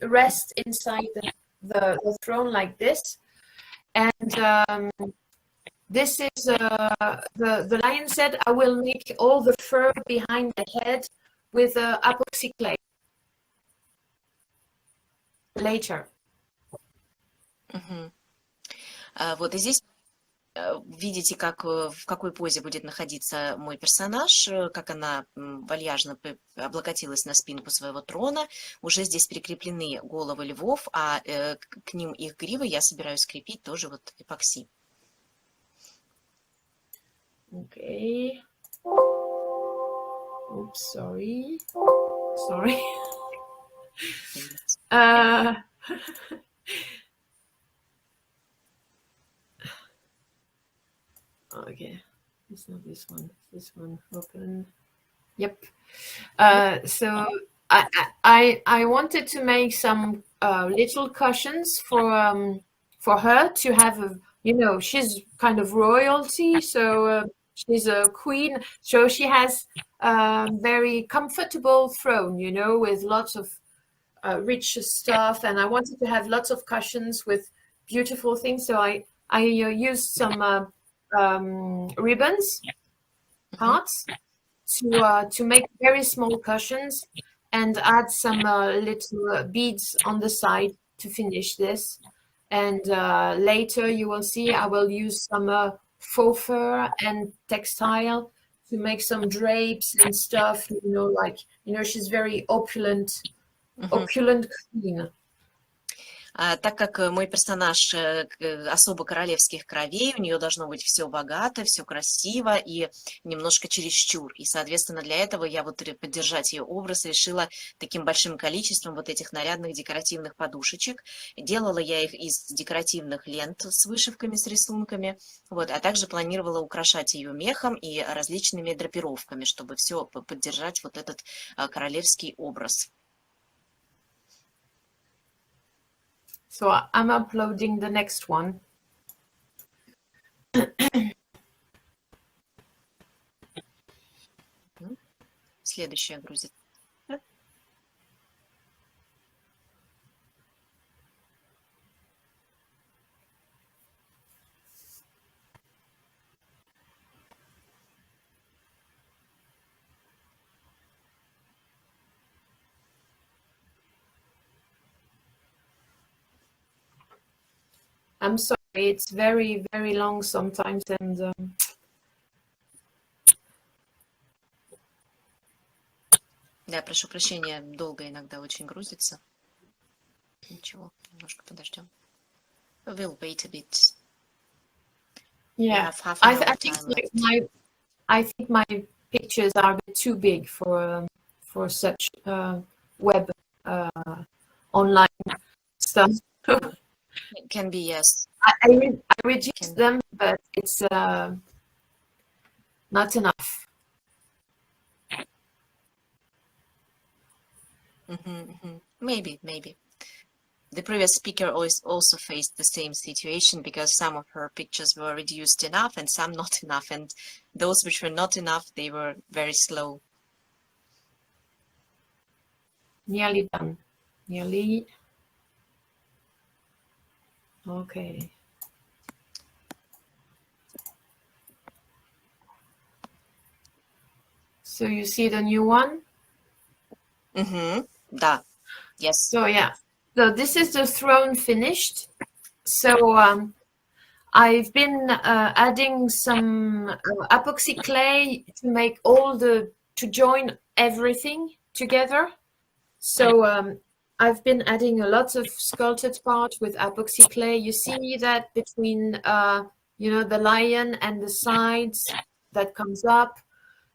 Speaker 1: rest inside the throne like this. And this is the lion's head. I will make all the fur behind the head with epoxy clay later.
Speaker 2: Вот и здесь видите, как, в какой позе будет находиться мой персонаж, как она вальяжно облокотилась на спинку своего трона. Уже здесь прикреплены головы львов, а к ним их гривы я собираюсь скрепить тоже вот эпокси.
Speaker 1: Okay. Oops, sorry. Okay, it's not this one. This one open. Yep. So I wanted to make some little cushions for her to have a, you know, she's kind of royalty, so she's a queen, so she has a very comfortable throne, you know, with lots of rich stuff, and I wanted to have lots of cushions with beautiful things. So I used some ribbons, parts, to make very small cushions, and add some little beads on the side to finish this. And later you will see I will use some faux fur and textile to make some drapes and stuff. Like she's very opulent queen.
Speaker 2: Так как мой персонаж особо королевских кровей, у нее должно быть все богато, все красиво и немножко чересчур. И, соответственно, для этого я вот поддержать ее образ решила таким большим количеством вот этих нарядных декоративных подушечек. Делала я их из декоративных лент с вышивками, с рисунками, вот, а также планировала украшать ее мехом и различными драпировками, чтобы все поддержать вот этот королевский образ.
Speaker 1: So I'm uploading the next one.
Speaker 2: Следующая грузит.
Speaker 1: I'm sorry, it's very, very long sometimes, and
Speaker 2: Да, прошу прощения, долго иногда очень грузится. Ничего, немножко подождем. We'll wait a bit.
Speaker 1: Yeah, I think my pictures are a bit too big for such web online stuff.
Speaker 2: It can be, yes.
Speaker 1: I reduced them, but it's not enough.
Speaker 2: Maybe. The previous speaker also faced the same situation because some of her pictures were reduced enough and some not enough, and those which were not enough, they were very slow.
Speaker 1: Nearly done. Nearly. Okay. So you see the new one?
Speaker 2: Да. Yes.
Speaker 1: So yeah. So this is the throne finished. So I've been adding some epoxy clay to make to join everything together. So I've been adding a lot of sculpted part with epoxy clay. You see that between the lion and the sides that comes up,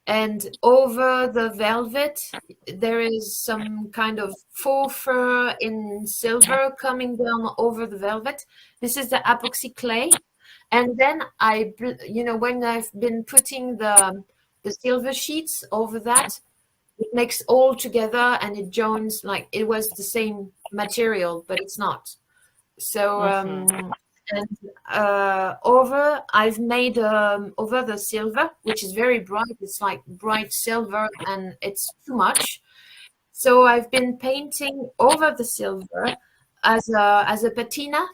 Speaker 1: and over the velvet there is some kind of faux fur in silver coming down over the velvet. This is the epoxy clay, and then when I've been putting the silver sheets over that, it makes all together and it joins like it was the same material, but it's not. So I've made over the silver, which is very bright. It's like bright silver, and it's too much. So I've been painting over the silver as a patina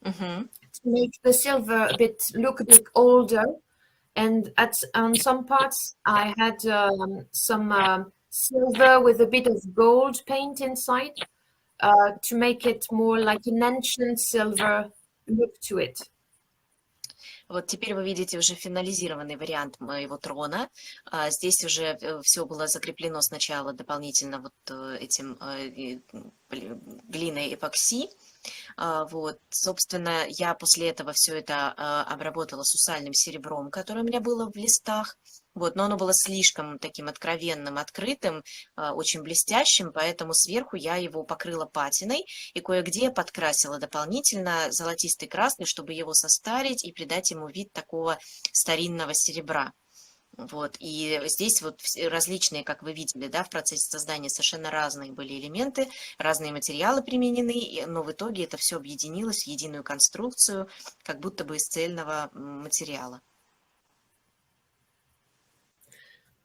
Speaker 1: to make the silver look a bit older. And on some parts, I had some silver with a bit of gold paint inside to make it more like an ancient silver look to it.
Speaker 2: Вот теперь вы видите уже финализированный вариант моего трона. Здесь уже все было закреплено сначала дополнительно вот этим глиной эпокси. Вот, собственно, я после этого все это обработала сусальным серебром, которое у меня было в листах. Вот, но оно было слишком таким откровенным, открытым, очень блестящим, поэтому сверху я его покрыла патиной и кое-где подкрасила дополнительно золотистой краской, чтобы его состарить и придать ему вид такого старинного серебра. Вот, и здесь вот различные, как вы видели, да, в процессе создания совершенно разные были элементы, разные материалы применены, но в итоге это все объединилось в единую конструкцию, как будто бы из цельного материала.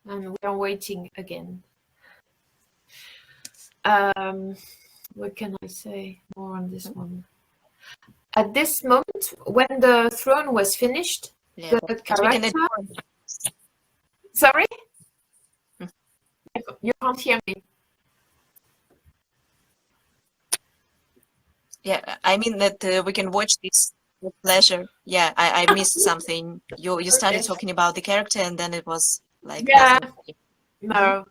Speaker 1: And we are waiting again. what can I say more on this one? At this moment, when the throne was finished,
Speaker 2: Yeah,
Speaker 1: the
Speaker 2: but we can
Speaker 1: character. Sorry, you can't hear me.
Speaker 2: Yeah, I mean that we can watch this with pleasure. Yeah, I missed something. You started
Speaker 1: Okay.
Speaker 2: talking about the character and then it was like
Speaker 1: Yeah.
Speaker 2: nothing.
Speaker 1: No.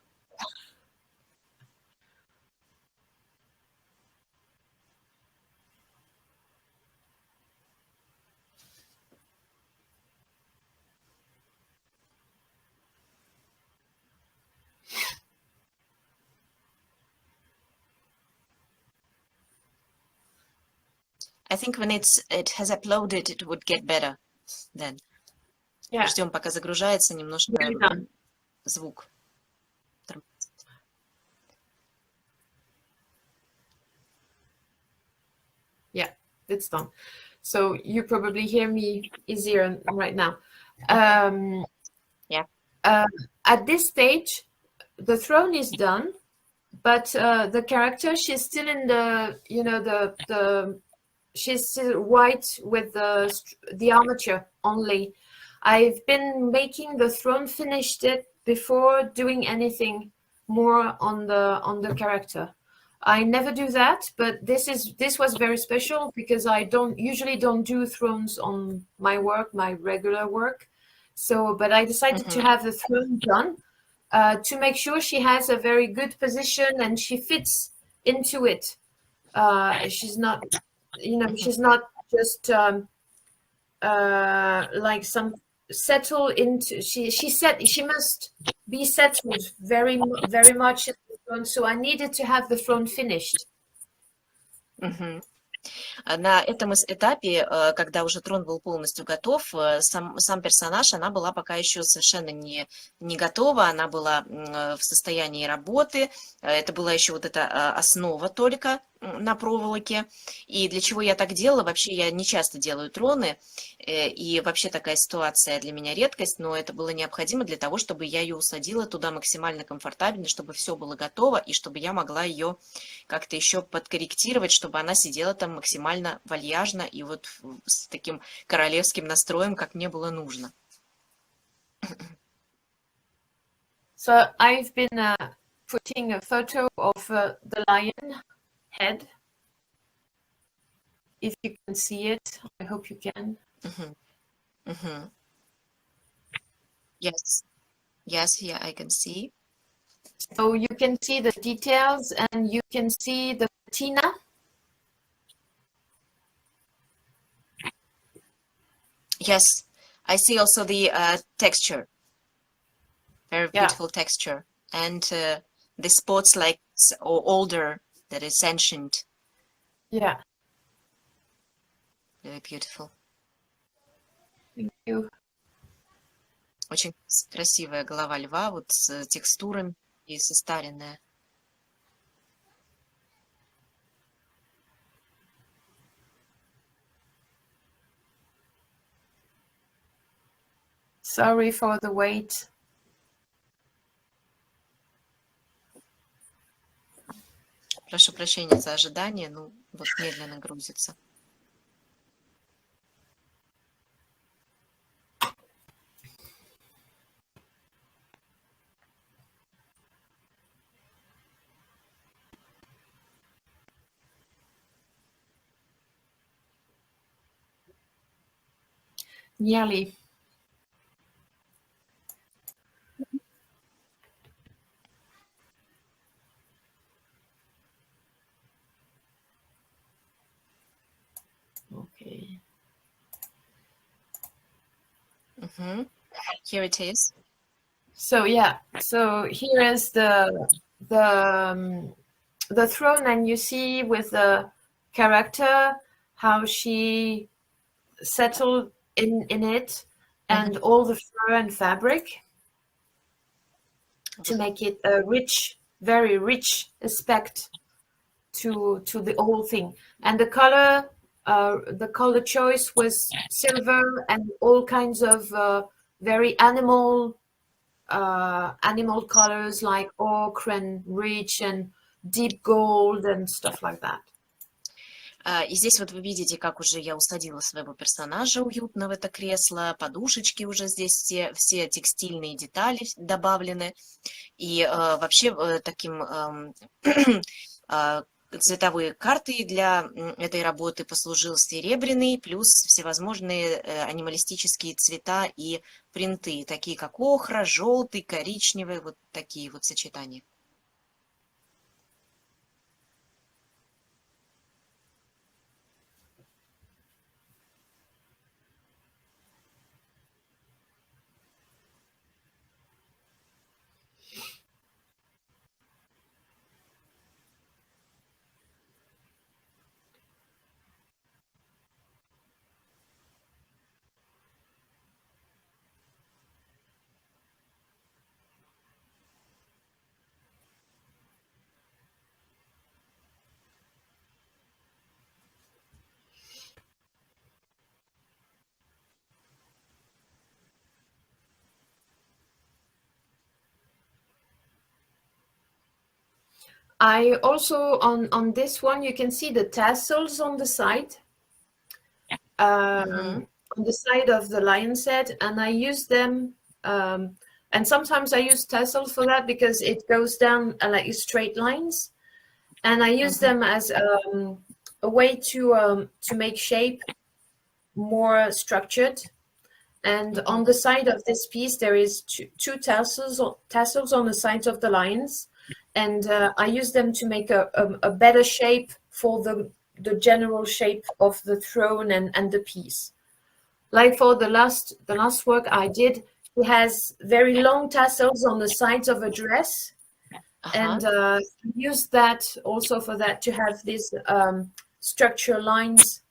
Speaker 2: I think when it has uploaded, it would get better then.
Speaker 1: Yeah.
Speaker 2: Ждем, пока загружается, немножко
Speaker 1: Really done.
Speaker 2: звук.
Speaker 1: Yeah, it's done. So you probably hear me easier right now.
Speaker 2: Yeah.
Speaker 1: At this stage, the throne is done, but the character, she's still in the, she's still white with the armature only. I've been making the throne finished it before doing anything more on the character. I never do that, but this was very special because I usually don't do thrones on my work, my regular work. So, but I decided to have the throne done to make sure she has a very good position and she fits into it. She's not, she's not just like some settle into. She must be settled very much in the throne. So I needed to have the throne finished.
Speaker 2: На этом этапе, когда уже трон был полностью готов, сам персонаж, она была пока еще совершенно не готова, она была в состоянии работы, это была еще вот эта основа только на проволоке. И для чего я так делала? Вообще я не часто делаю троны, и вообще такая ситуация для меня редкость, но это было необходимо для того, чтобы я ее усадила туда максимально комфортабельно, чтобы все было готово, и чтобы я могла ее как-то еще подкорректировать, чтобы она сидела там максимально вальяжно и вот с таким королевским настроем, как мне было нужно.
Speaker 1: So I've been putting a photo of the lion head. If you can see it, I hope you can.
Speaker 2: Yes, yeah, I can see.
Speaker 1: So you can see the details and you can see the patina.
Speaker 2: Yes, I see also the texture. Very beautiful texture. And the spots like older, that is ancient.
Speaker 1: Yeah.
Speaker 2: Very beautiful.
Speaker 1: Thank you.
Speaker 2: Очень красивая голова льва, вот с текстурами и состаренная.
Speaker 1: Sorry for the wait.
Speaker 2: Прошу прощения за ожидание, ну вот медленно грузится.
Speaker 1: Nearly. Okay.
Speaker 2: Here it is.
Speaker 1: So yeah, so here is the throne, and you see with the character how she settled in it, and all the fur and fabric to make it a rich, very rich aspect to the whole thing. And the color choice was silver and all kinds of very animal colors like ochre and rich and deep gold and stuff like that.
Speaker 2: И здесь вот вы видите, как уже я усадила своего персонажа уютно в это кресло, подушечки уже здесь все текстильные детали добавлены. И вообще таким цветовые карты для этой работы послужил серебряный, плюс всевозможные анималистические цвета и принты, такие как охра, желтый, коричневый, вот такие вот сочетания.
Speaker 1: I also, on this one, you can see the tassels on the side, on the side of the lion's head, and I use them, and sometimes I use tassels for that because it goes down like straight lines, and I use them as a way to make shape more structured. And on the side of this piece, there is two tassels on the sides of the lions. And I use them to make a better shape for the general shape of the throne and the piece. Like for the last work I did, it has very long tassels on the sides of a dress, and use that also for that to have these structure lines.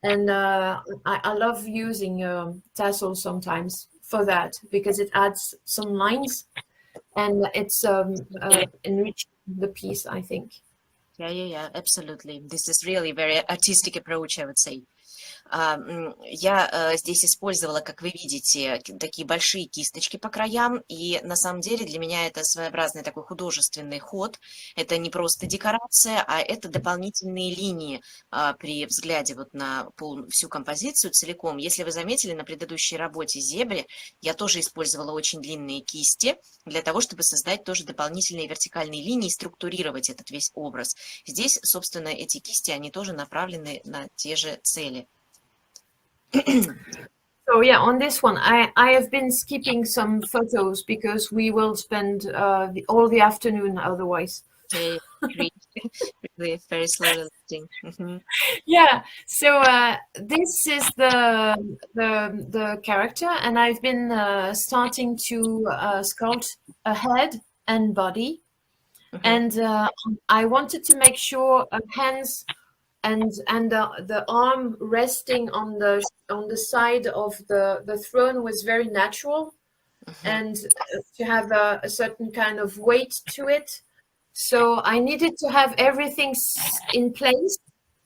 Speaker 1: And I love using tassels sometimes for that because it adds some lines. And it's enriching the piece, I think.
Speaker 2: Yeah, absolutely. This is really very artistic approach, I would say. Я здесь использовала, как вы видите, такие большие кисточки по краям, и на самом деле для меня это своеобразный такой художественный ход. Это не просто декорация, а это дополнительные линии при взгляде вот на всю композицию целиком. Если вы заметили, на предыдущей работе «Зебре» я тоже использовала очень длинные кисти для того, чтобы создать тоже дополнительные вертикальные линии и структурировать этот весь образ. Здесь, собственно, эти кисти, они тоже направлены на те же цели.
Speaker 1: So yeah, on this one, I have been skipping some photos because we will spend all the afternoon otherwise.
Speaker 2: Yeah, really very slowly lifting.
Speaker 1: Yeah. So this is the character, and I've been starting to sculpt a head and body, and I wanted to make sure hands and the arm resting on the side of the throne was very natural, and to have a certain kind of weight to it. So I needed to have everything in place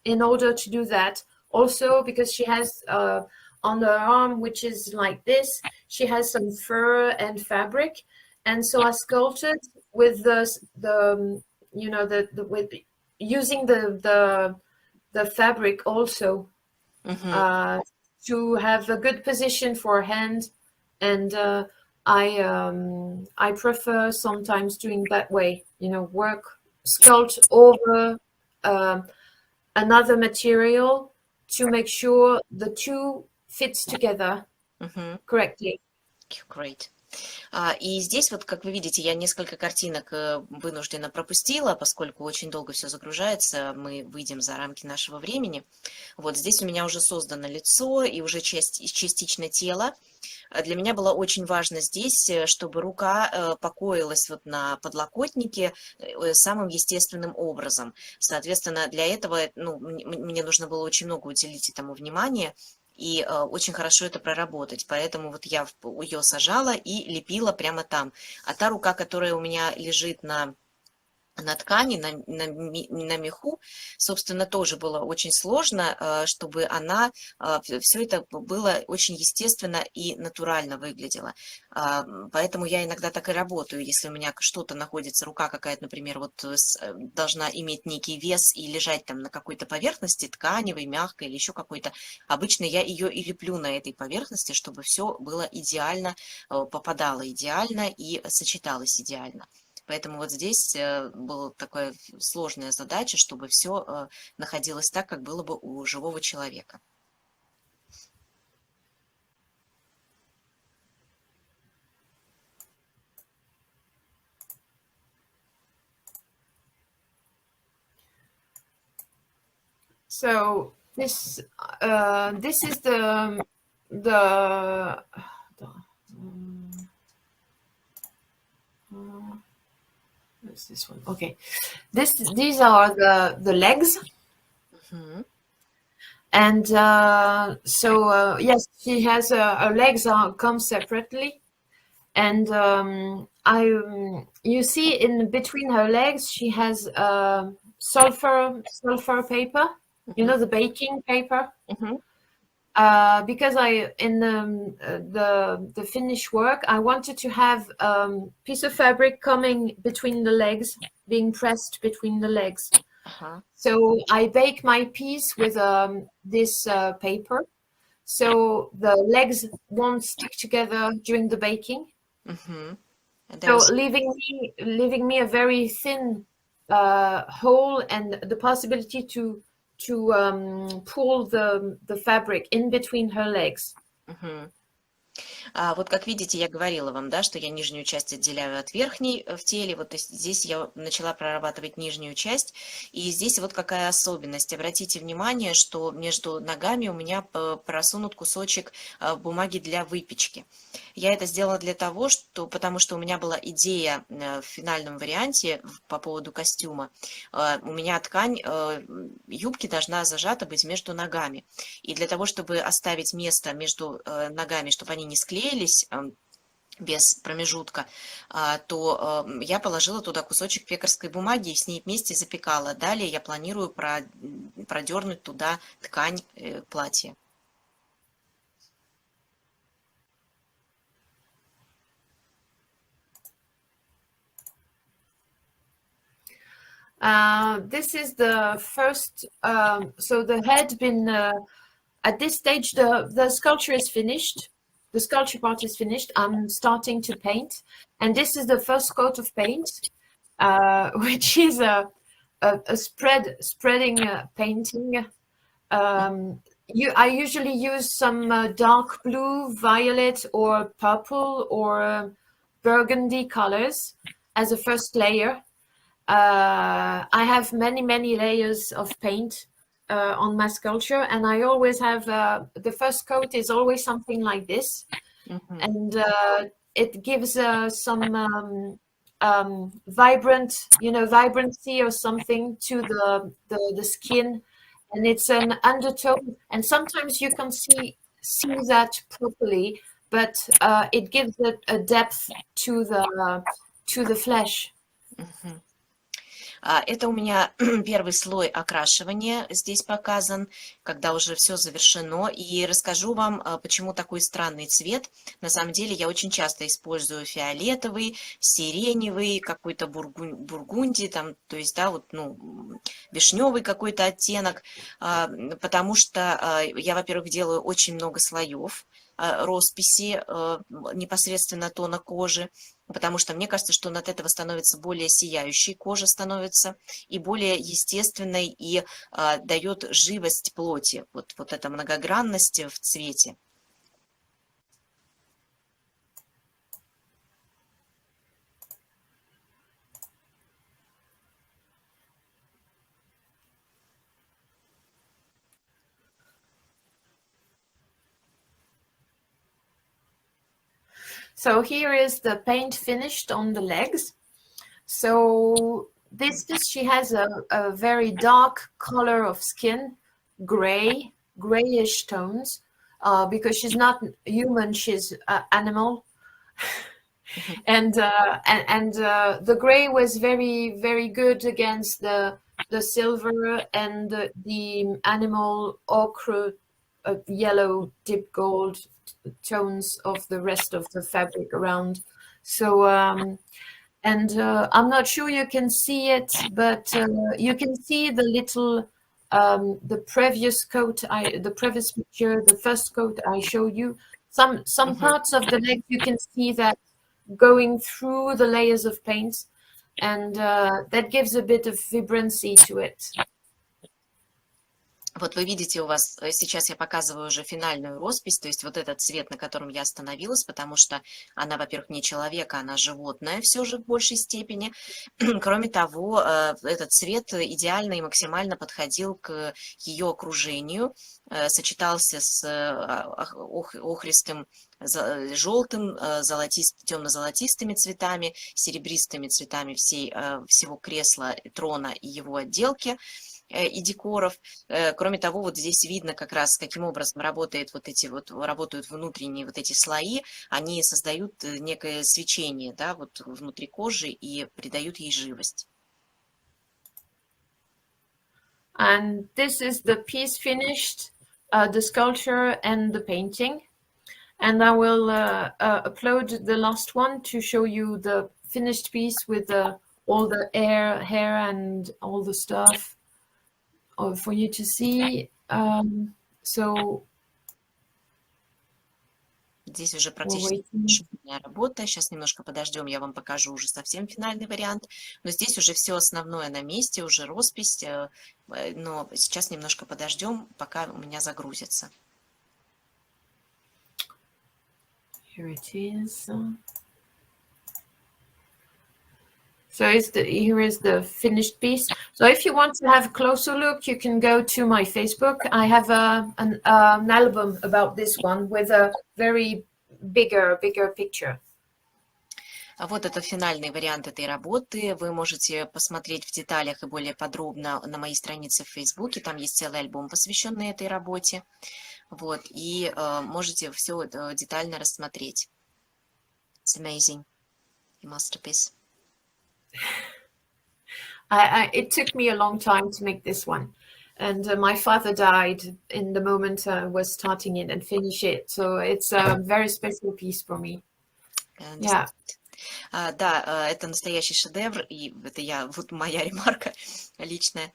Speaker 1: in order to do that. Also, because she has on her arm, which is like this, she has some fur and fabric, and so I sculpted with with using the fabric also to have a good position for hand, and I prefer sometimes doing that way, sculpt over another material to make sure the two fits together correctly.
Speaker 2: Great. И здесь вот, как вы видите, я несколько картинок вынуждена пропустила, поскольку очень долго все загружается, мы выйдем за рамки нашего времени. Вот здесь у меня уже создано лицо и уже частично тело. Для меня было очень важно здесь, чтобы рука покоилась вот на подлокотнике самым естественным образом. Соответственно, для этого мне нужно было очень много уделить этому внимания и очень хорошо это проработать. Поэтому вот я ее сажала и лепила прямо там. А та рука, которая у меня лежит на на ткани, на меху, собственно, тоже было очень сложно, чтобы она, все это было очень естественно и натурально выглядело. Поэтому я иногда так и работаю, если у меня что-то находится, рука какая-то, например, вот должна иметь некий вес и лежать там на какой-то поверхности, тканевой, мягкой или еще какой-то, обычно я ее и леплю на этой поверхности, чтобы все было идеально, попадало идеально и сочеталось идеально. Поэтому вот здесь была такая сложная задача, чтобы все находилось так, как было бы у живого человека.
Speaker 1: So this is the where's this one? Okay, these are the legs.
Speaker 2: Мгм.
Speaker 1: And yes, she has her legs come separately, and you see in between her legs she has sulfur paper, you know, the baking paper.
Speaker 2: Мгм.
Speaker 1: Because in the finished work, I wanted to have piece of fabric coming between the legs, being pressed between the legs.
Speaker 2: Ага.
Speaker 1: So I bake my piece with this paper, so the legs won't stick together during the baking.
Speaker 2: Мгм.
Speaker 1: So
Speaker 2: There's
Speaker 1: leaving me a very thin hole and the possibility to pull the fabric in between her legs.
Speaker 2: Мгм. Вот как видите, я говорила вам, да, что я нижнюю часть отделяю от верхней в теле. Вот то есть здесь я начала прорабатывать нижнюю часть. И здесь вот какая особенность. Обратите внимание, что между ногами у меня просунут кусочек бумаги для выпечки. Я это сделала для того, потому что у меня была идея в финальном варианте по поводу костюма. У меня ткань юбки должна зажата быть между ногами. И для того, чтобы оставить место между ногами, чтобы они не склеились без промежутка, то я положила туда кусочек пекарской бумаги и с ней вместе запекала. Далее я планирую продернуть туда ткань платья.
Speaker 1: This is the first. So the head been at this stage. The sculpture is finished. The sculpture part is finished. I'm starting to paint, and this is the first coat of paint, which is a spreading painting. I usually use some dark blue, violet, or purple, or burgundy colors as a first layer. I have many layers of paint on my sculpture, and I always have the first coat is always something like this,
Speaker 2: Мгм.
Speaker 1: and it gives some vibrancy or something to the skin, and it's an undertone, and sometimes you can see that properly, but it gives a depth to the flesh.
Speaker 2: Мгм. Это у меня первый слой окрашивания здесь показан, когда уже все завершено. И расскажу вам, почему такой странный цвет. На самом деле я очень часто использую фиолетовый, сиреневый, какой-то бургунди, там, то есть, да, вот, ну, вишневый какой-то оттенок, потому что я, во-первых, делаю очень много слоев росписи непосредственно тона кожи, потому что мне кажется, что от этого становится более сияющей кожа становится и более естественной и дает живость плоти, вот эта многогранность в цвете.
Speaker 1: So here is the paint finished on the legs. So she has a very dark color of skin, grayish tones, because she's not human, she's animal. And the gray was very, very good against the silver and the animal ochre, yellow deep gold tones of the rest of the fabric around. So and I'm not sure you can see it, but you can see the little the previous coat the previous picture, the first coat I showed you. Some parts of the leg you can see that going through the layers of paint, and that gives a bit of vibrancy to it.
Speaker 2: Вот вы видите, у вас сейчас я показываю уже финальную роспись, то есть вот этот цвет, на котором я остановилась, потому что она, во-первых, не человек, она животное все же в большей степени. Кроме того, этот цвет идеально и максимально подходил к ее окружению, сочетался с охристым, желтым, темно-золотистыми цветами, серебристыми цветами всего кресла, трона и его отделки и декоров. Кроме того, вот здесь видно как раз, каким образом работают внутренние вот эти слои, они создают некое свечение, да, вот внутри кожи и придают ей живость.
Speaker 1: And this is the piece finished, the sculpture and the painting. And I will upload the last one to show you the finished piece with all the hair and all the stuff. For you to see. So
Speaker 2: здесь уже практически завершенная работа. Сейчас немножко подождем, я вам покажу уже совсем финальный вариант. Но здесь уже все основное на месте, уже роспись. Но сейчас немножко подождем, пока у меня загрузится.
Speaker 1: Here it is. So here is the finished piece. So if you want to have a closer look, you can go to my Facebook. I have an album about this one with a very bigger picture.
Speaker 2: Вот это финальный вариант этой работы. Вы можете посмотреть в деталях и более подробно на моей странице в Фейсбуке. Там есть целый альбом, посвященный этой работе. Вот, и можете все детально рассмотреть. It's amazing. A masterpiece.
Speaker 1: It took me a long time to make this one, and my father died in the moment I was starting it and finish it, so it's a very special piece for me. Yeah.
Speaker 2: Да, это настоящий шедевр, и это вот моя ремарка личная.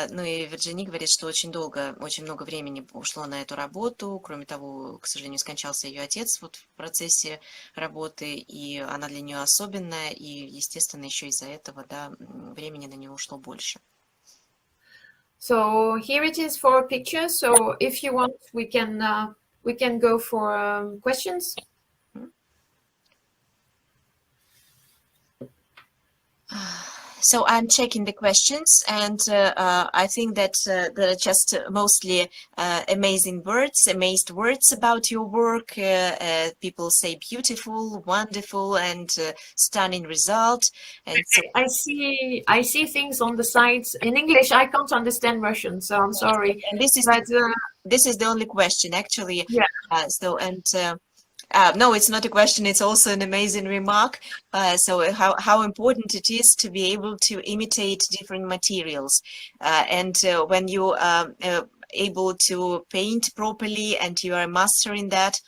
Speaker 2: Ну и Вирджини говорит, что очень много времени ушло на эту работу. Кроме того, к сожалению, скончался ее отец вот в процессе работы, и она для нее особенная, и, естественно, еще из-за этого, да, времени на нее ушло больше.
Speaker 1: So here it is for a picture. So if you want, we can go for questions.
Speaker 2: So I'm checking the questions, and I think that there are just mostly amazed words about your work. People say beautiful, wonderful, and stunning result. And so
Speaker 1: I see things on the sides in English. I can't understand Russian, so I'm sorry.
Speaker 2: And this is the only question, actually.
Speaker 1: Yeah.
Speaker 2: No, it's not a question. It's also an amazing remark. So how important it is to be able to imitate different materials. And when you are able to paint properly and you are mastering that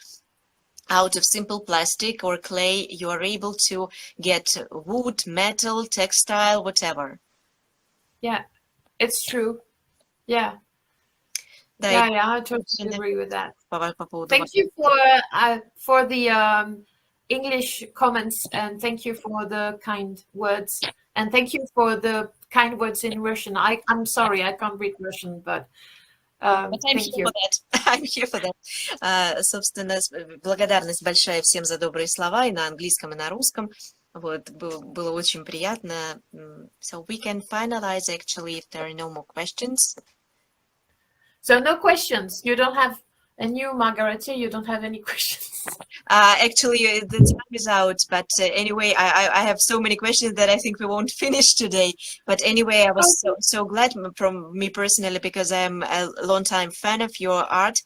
Speaker 2: out of simple plastic or clay, you are able to get wood, metal, textile, whatever.
Speaker 1: Yeah, it's true. Yeah. I totally agree with that. Thank you for the English comments, and thank you for the kind words, and thank you for the kind words in Russian. I'm sorry, I can't read Russian, but thank you.
Speaker 2: I'm here for that. Собственно, благодарность большая всем за добрые слова и на английском, и на русском. Вот, было очень приятно. So we can finalize, actually, if there are no more questions.
Speaker 1: So no questions. You don't have a new Margareta. You don't have any questions.
Speaker 2: Actually, the time is out. But anyway, I have so many questions that I think we won't finish today. But anyway, I was so glad from me personally, because I'm a long-time fan of your art.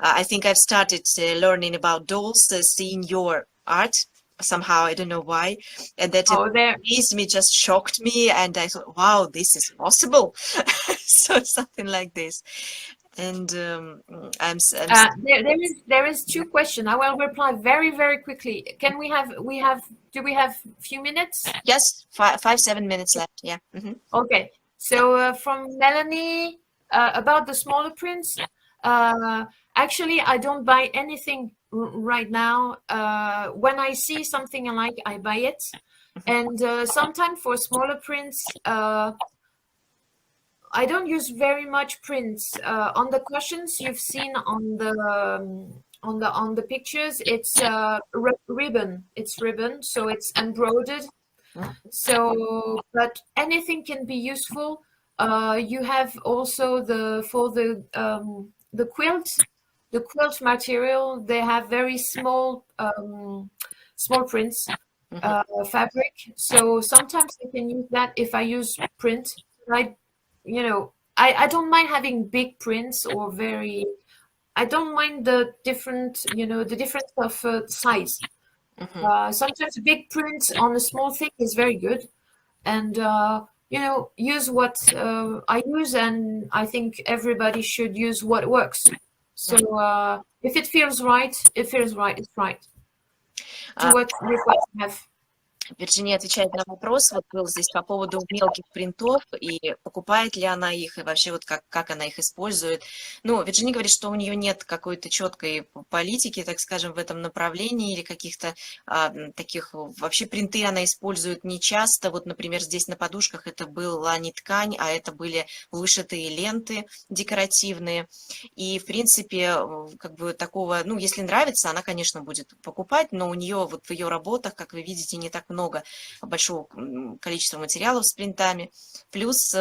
Speaker 2: I think I've started learning about dolls, seeing your art. somehow. I don't know why. And that it
Speaker 1: Oh, there.
Speaker 2: amazed me, just shocked me. And I thought, wow, this is possible. So something like this. And
Speaker 1: There is two questions. I will reply very quickly. Do we have few minutes?
Speaker 2: yes, 7 minutes left. Yeah.
Speaker 1: Okay. So from Melanie about the smaller prints. Actually, I don't buy anything right now. When I see something I like, I buy it. And sometimes for smaller prints, I don't use very much prints. On the cushions you've seen on the pictures, it's ribbon. It's ribbon, so it's embroidered. So, but anything can be useful. You have also the quilt material. They have very small prints fabric. So sometimes I can use that if I use print. I don't mind having big prints or I don't mind the different of size. Sometimes a big print on a small thing is very good, and use what I use, and I think everybody should use what works. So if it feels right, it's right. Do what you have.
Speaker 2: Вирджиния отвечает на вопрос, вот был здесь по поводу мелких принтов, и покупает ли она их, и вообще вот как она их использует. Ну, Вирджиния говорит, что у нее нет какой-то четкой политики, так скажем, в этом направлении, или каких-то таких... Вообще принты она использует не часто. Вот, например, здесь на подушках это была не ткань, а это были вышитые ленты декоративные. И, в принципе, как бы такого... Ну, если нравится, она, конечно, будет покупать, но у нее вот в ее работах, как вы видите, не так много большого количества материалов с принтами. Плюс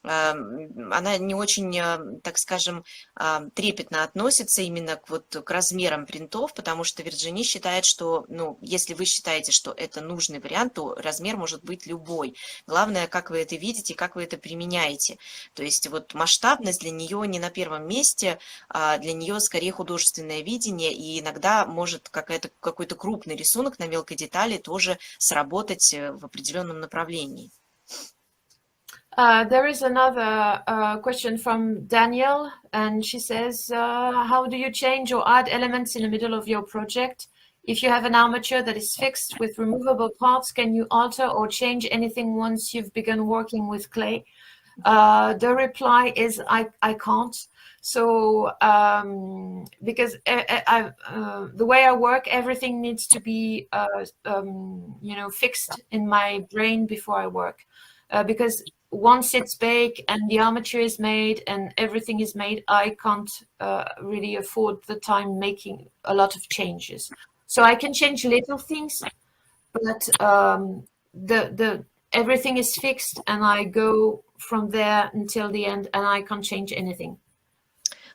Speaker 2: она не очень, так скажем, трепетно относится именно к размерам принтов, потому что Вирджини считает, что, ну, если вы считаете, что это нужный вариант, то размер может быть любой. Главное, как вы это видите, как вы это применяете. То есть вот масштабность для нее не на первом месте, для нее скорее художественное видение, и иногда может какой-то крупный рисунок на мелкой детали тоже сработать в определенном направлении.
Speaker 1: There is another question from Danielle, and she says, how do you change or add elements in the middle of your project? If you have an armature that is fixed with removable parts, can you alter or change anything once you've begun working with clay? The reply is I can't. So because the way I work, everything needs to be fixed in my brain before I work, because once it's baked and the armature is made and everything is made, I can't really afford the time making a lot of changes. So I can change little things, but everything is fixed, and I go from there until the end, and I can't change anything.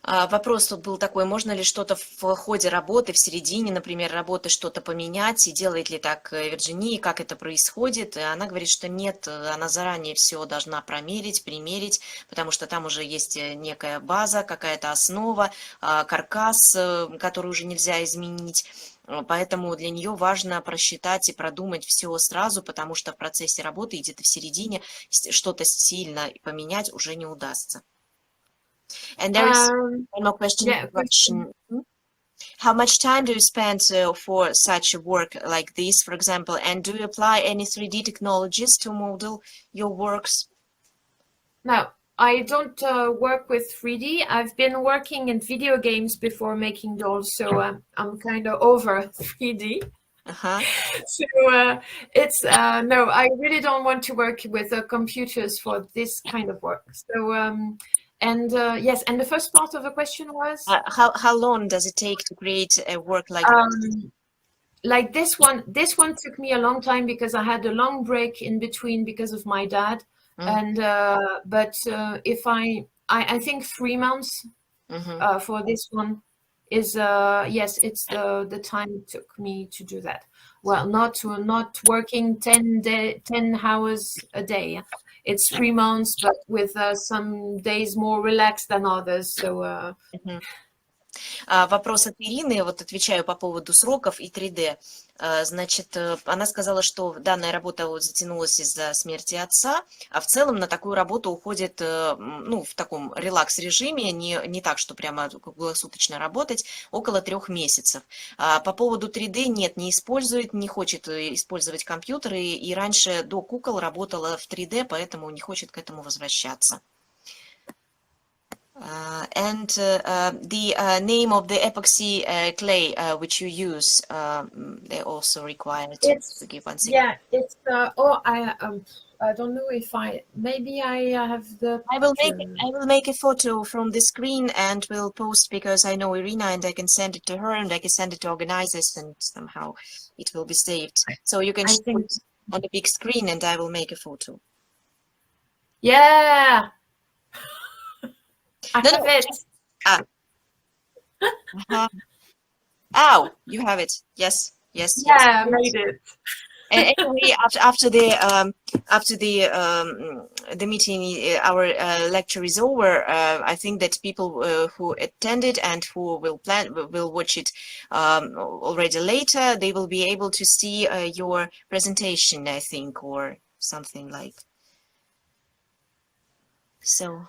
Speaker 2: Вопрос тут был такой, можно ли что-то в ходе работы, в середине, например, работы что-то поменять, и делает ли так Вирджини, как это происходит? И она говорит, что нет, она заранее все должна промерить, примерить, потому что там уже есть некая база, какая-то основа, каркас, который уже нельзя изменить. Поэтому для нее важно просчитать и продумать все сразу, потому что в процессе работы где-то в середине что-то сильно поменять уже не удастся. And there is one more question. How much time do you spend for such work like this, for example, and do you apply any 3D technologies to model your works?
Speaker 1: No, I don't work with 3D. I've been working in video games before making dolls, so I'm kind of over 3D. So it's no, I really don't want to work with computers for this kind of work. So and yes, and the first part of the question was
Speaker 2: how long does it take to create a work like this?
Speaker 1: Like this one took me a long time because I had a long break in between because of my dad. And but if I think 3 months for this one is yes, it's the time it took me to do that. Well, not working 10 hours a day. It's 3 months, but with some days more relaxed than others. So
Speaker 2: Вопрос от Ирины, вот отвечаю по поводу сроков и 3D. Значит, она сказала, что данная работа вот затянулась из-за смерти отца, а в целом на такую работу уходит, ну, в таком релакс-режиме, не так, что прямо круглосуточно работать, около 3 месяцев. По поводу 3D нет, не использует, не хочет использовать компьютеры, и раньше до кукол работала в 3D, поэтому не хочет к этому возвращаться. The name of the epoxy clay which you use, they also require to give one second.
Speaker 1: Yeah, it's I don't know if maybe I have the
Speaker 2: I will make a photo from the screen and will post, because I know Irina and I can send it to her and I can send it to organizers and somehow it will be saved. So you can show it on the big screen and I will make a photo.
Speaker 1: Yeah. I have it.
Speaker 2: Oh, you have it. Yes.
Speaker 1: Yeah, I made it.
Speaker 2: Anyway, after the meeting, our lecture is over. I think that people who attended and who will watch it already later, they will be able to see your presentation, I think, or something like. So.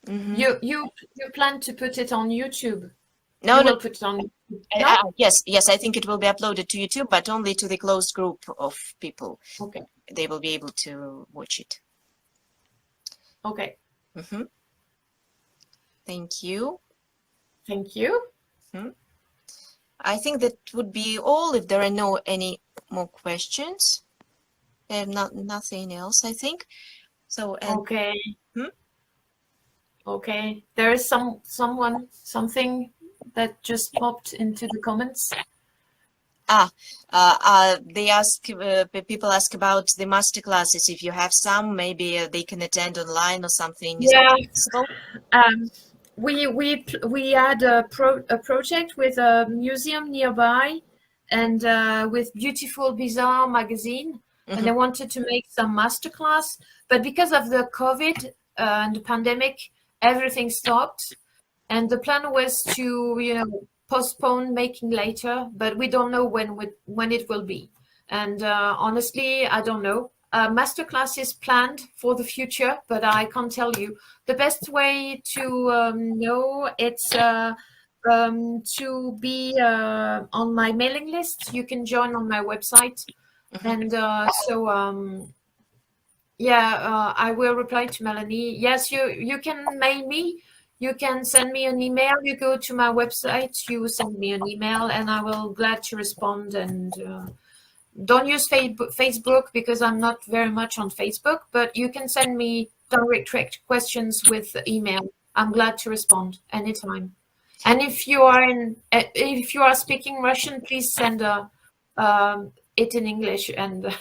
Speaker 1: You plan to put it on YouTube?
Speaker 2: No,
Speaker 1: will put it on.
Speaker 2: Yes, I think it will be uploaded to YouTube, but only to the closed group of people.
Speaker 1: Okay.
Speaker 2: They will be able to watch it.
Speaker 1: Okay.
Speaker 2: Thank you.
Speaker 1: Thank you.
Speaker 2: I think that would be all if there are any more questions. Nothing else, I think. So.
Speaker 1: Okay. Okay. There is something that just popped into the comments.
Speaker 2: They ask, people ask about the master classes. If you have some, maybe they can attend online or something.
Speaker 1: Yeah. We had a project with a museum nearby, and with Beautiful Bizarre magazine, and they wanted to make some masterclass, but because of the COVID and the pandemic, everything stopped, and the plan was to postpone making later, but we don't know when it will be. And honestly, I don't know. Masterclass is planned for the future, but I can't tell you. The best way to know it's to be on my mailing list. You can join on my website, and I will reply to Melanie. Yes, you can mail me. You can send me an email. You go to my website, you send me an email, and I will glad to respond. And don't use Facebook because I'm not very much on Facebook, but you can send me direct questions with email. I'm glad to respond anytime. And if you are speaking Russian, please send it in English, and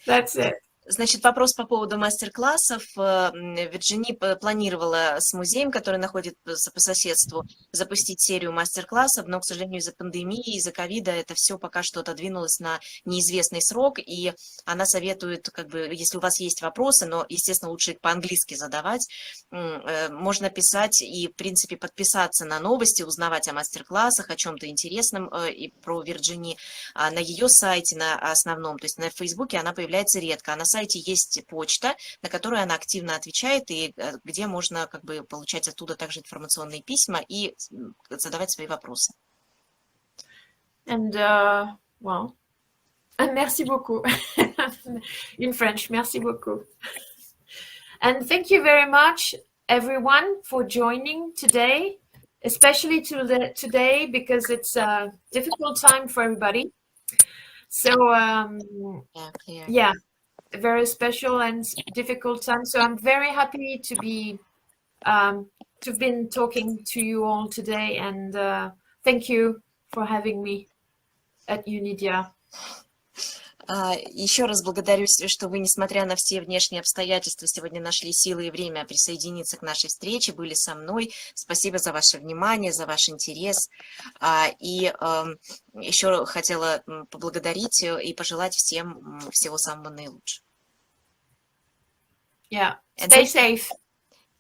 Speaker 1: that's it.
Speaker 2: Значит, вопрос по поводу мастер-классов. Вирджини планировала с музеем, который находится по соседству, запустить серию мастер-классов, но, к сожалению, из-за пандемии, из-за ковида это все пока что отодвинулось на неизвестный срок, и она советует, если у вас есть вопросы, но, естественно, лучше их по-английски задавать, можно писать и, в принципе, подписаться на новости, узнавать о мастер-классах, о чем-то интересном и про Вирджини на ее сайте, на основном, то есть на Фейсбуке она появляется редко, а на сайте есть почта, на которую она активно отвечает, и где можно получать оттуда также информационные письма и задавать свои вопросы.
Speaker 1: And merci beaucoup. In French, merci beaucoup. And thank you very much, everyone, for joining today, especially today because it's a difficult time for everybody. So a very special and difficult time. So I'm very happy to have been talking to you all today, and thank you for having me at Unidia.
Speaker 2: Еще раз благодарю, что вы, несмотря на все внешние обстоятельства, сегодня нашли силы и время присоединиться к нашей встрече, были со мной. Спасибо за ваше внимание, за ваш интерес. И еще хотела поблагодарить и пожелать всем всего самого наилучшего.
Speaker 1: Yeah, stay safe.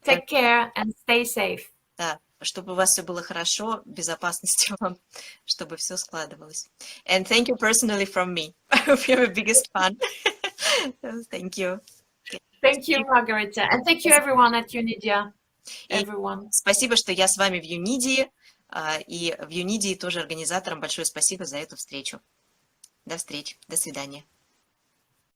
Speaker 1: Take care and stay safe.
Speaker 2: Да, чтобы у вас все было хорошо, безопасности вам, чтобы все складывалось. And thank you personally from me. I hope you have a biggest fun. Thank you.
Speaker 1: Thank you, Margarita. And thank you, everyone at Unidia.
Speaker 2: И
Speaker 1: Everyone.
Speaker 2: спасибо, что я с вами в Юнидии. И в Юнидии тоже организаторам большое спасибо за эту встречу. До встречи. До свидания.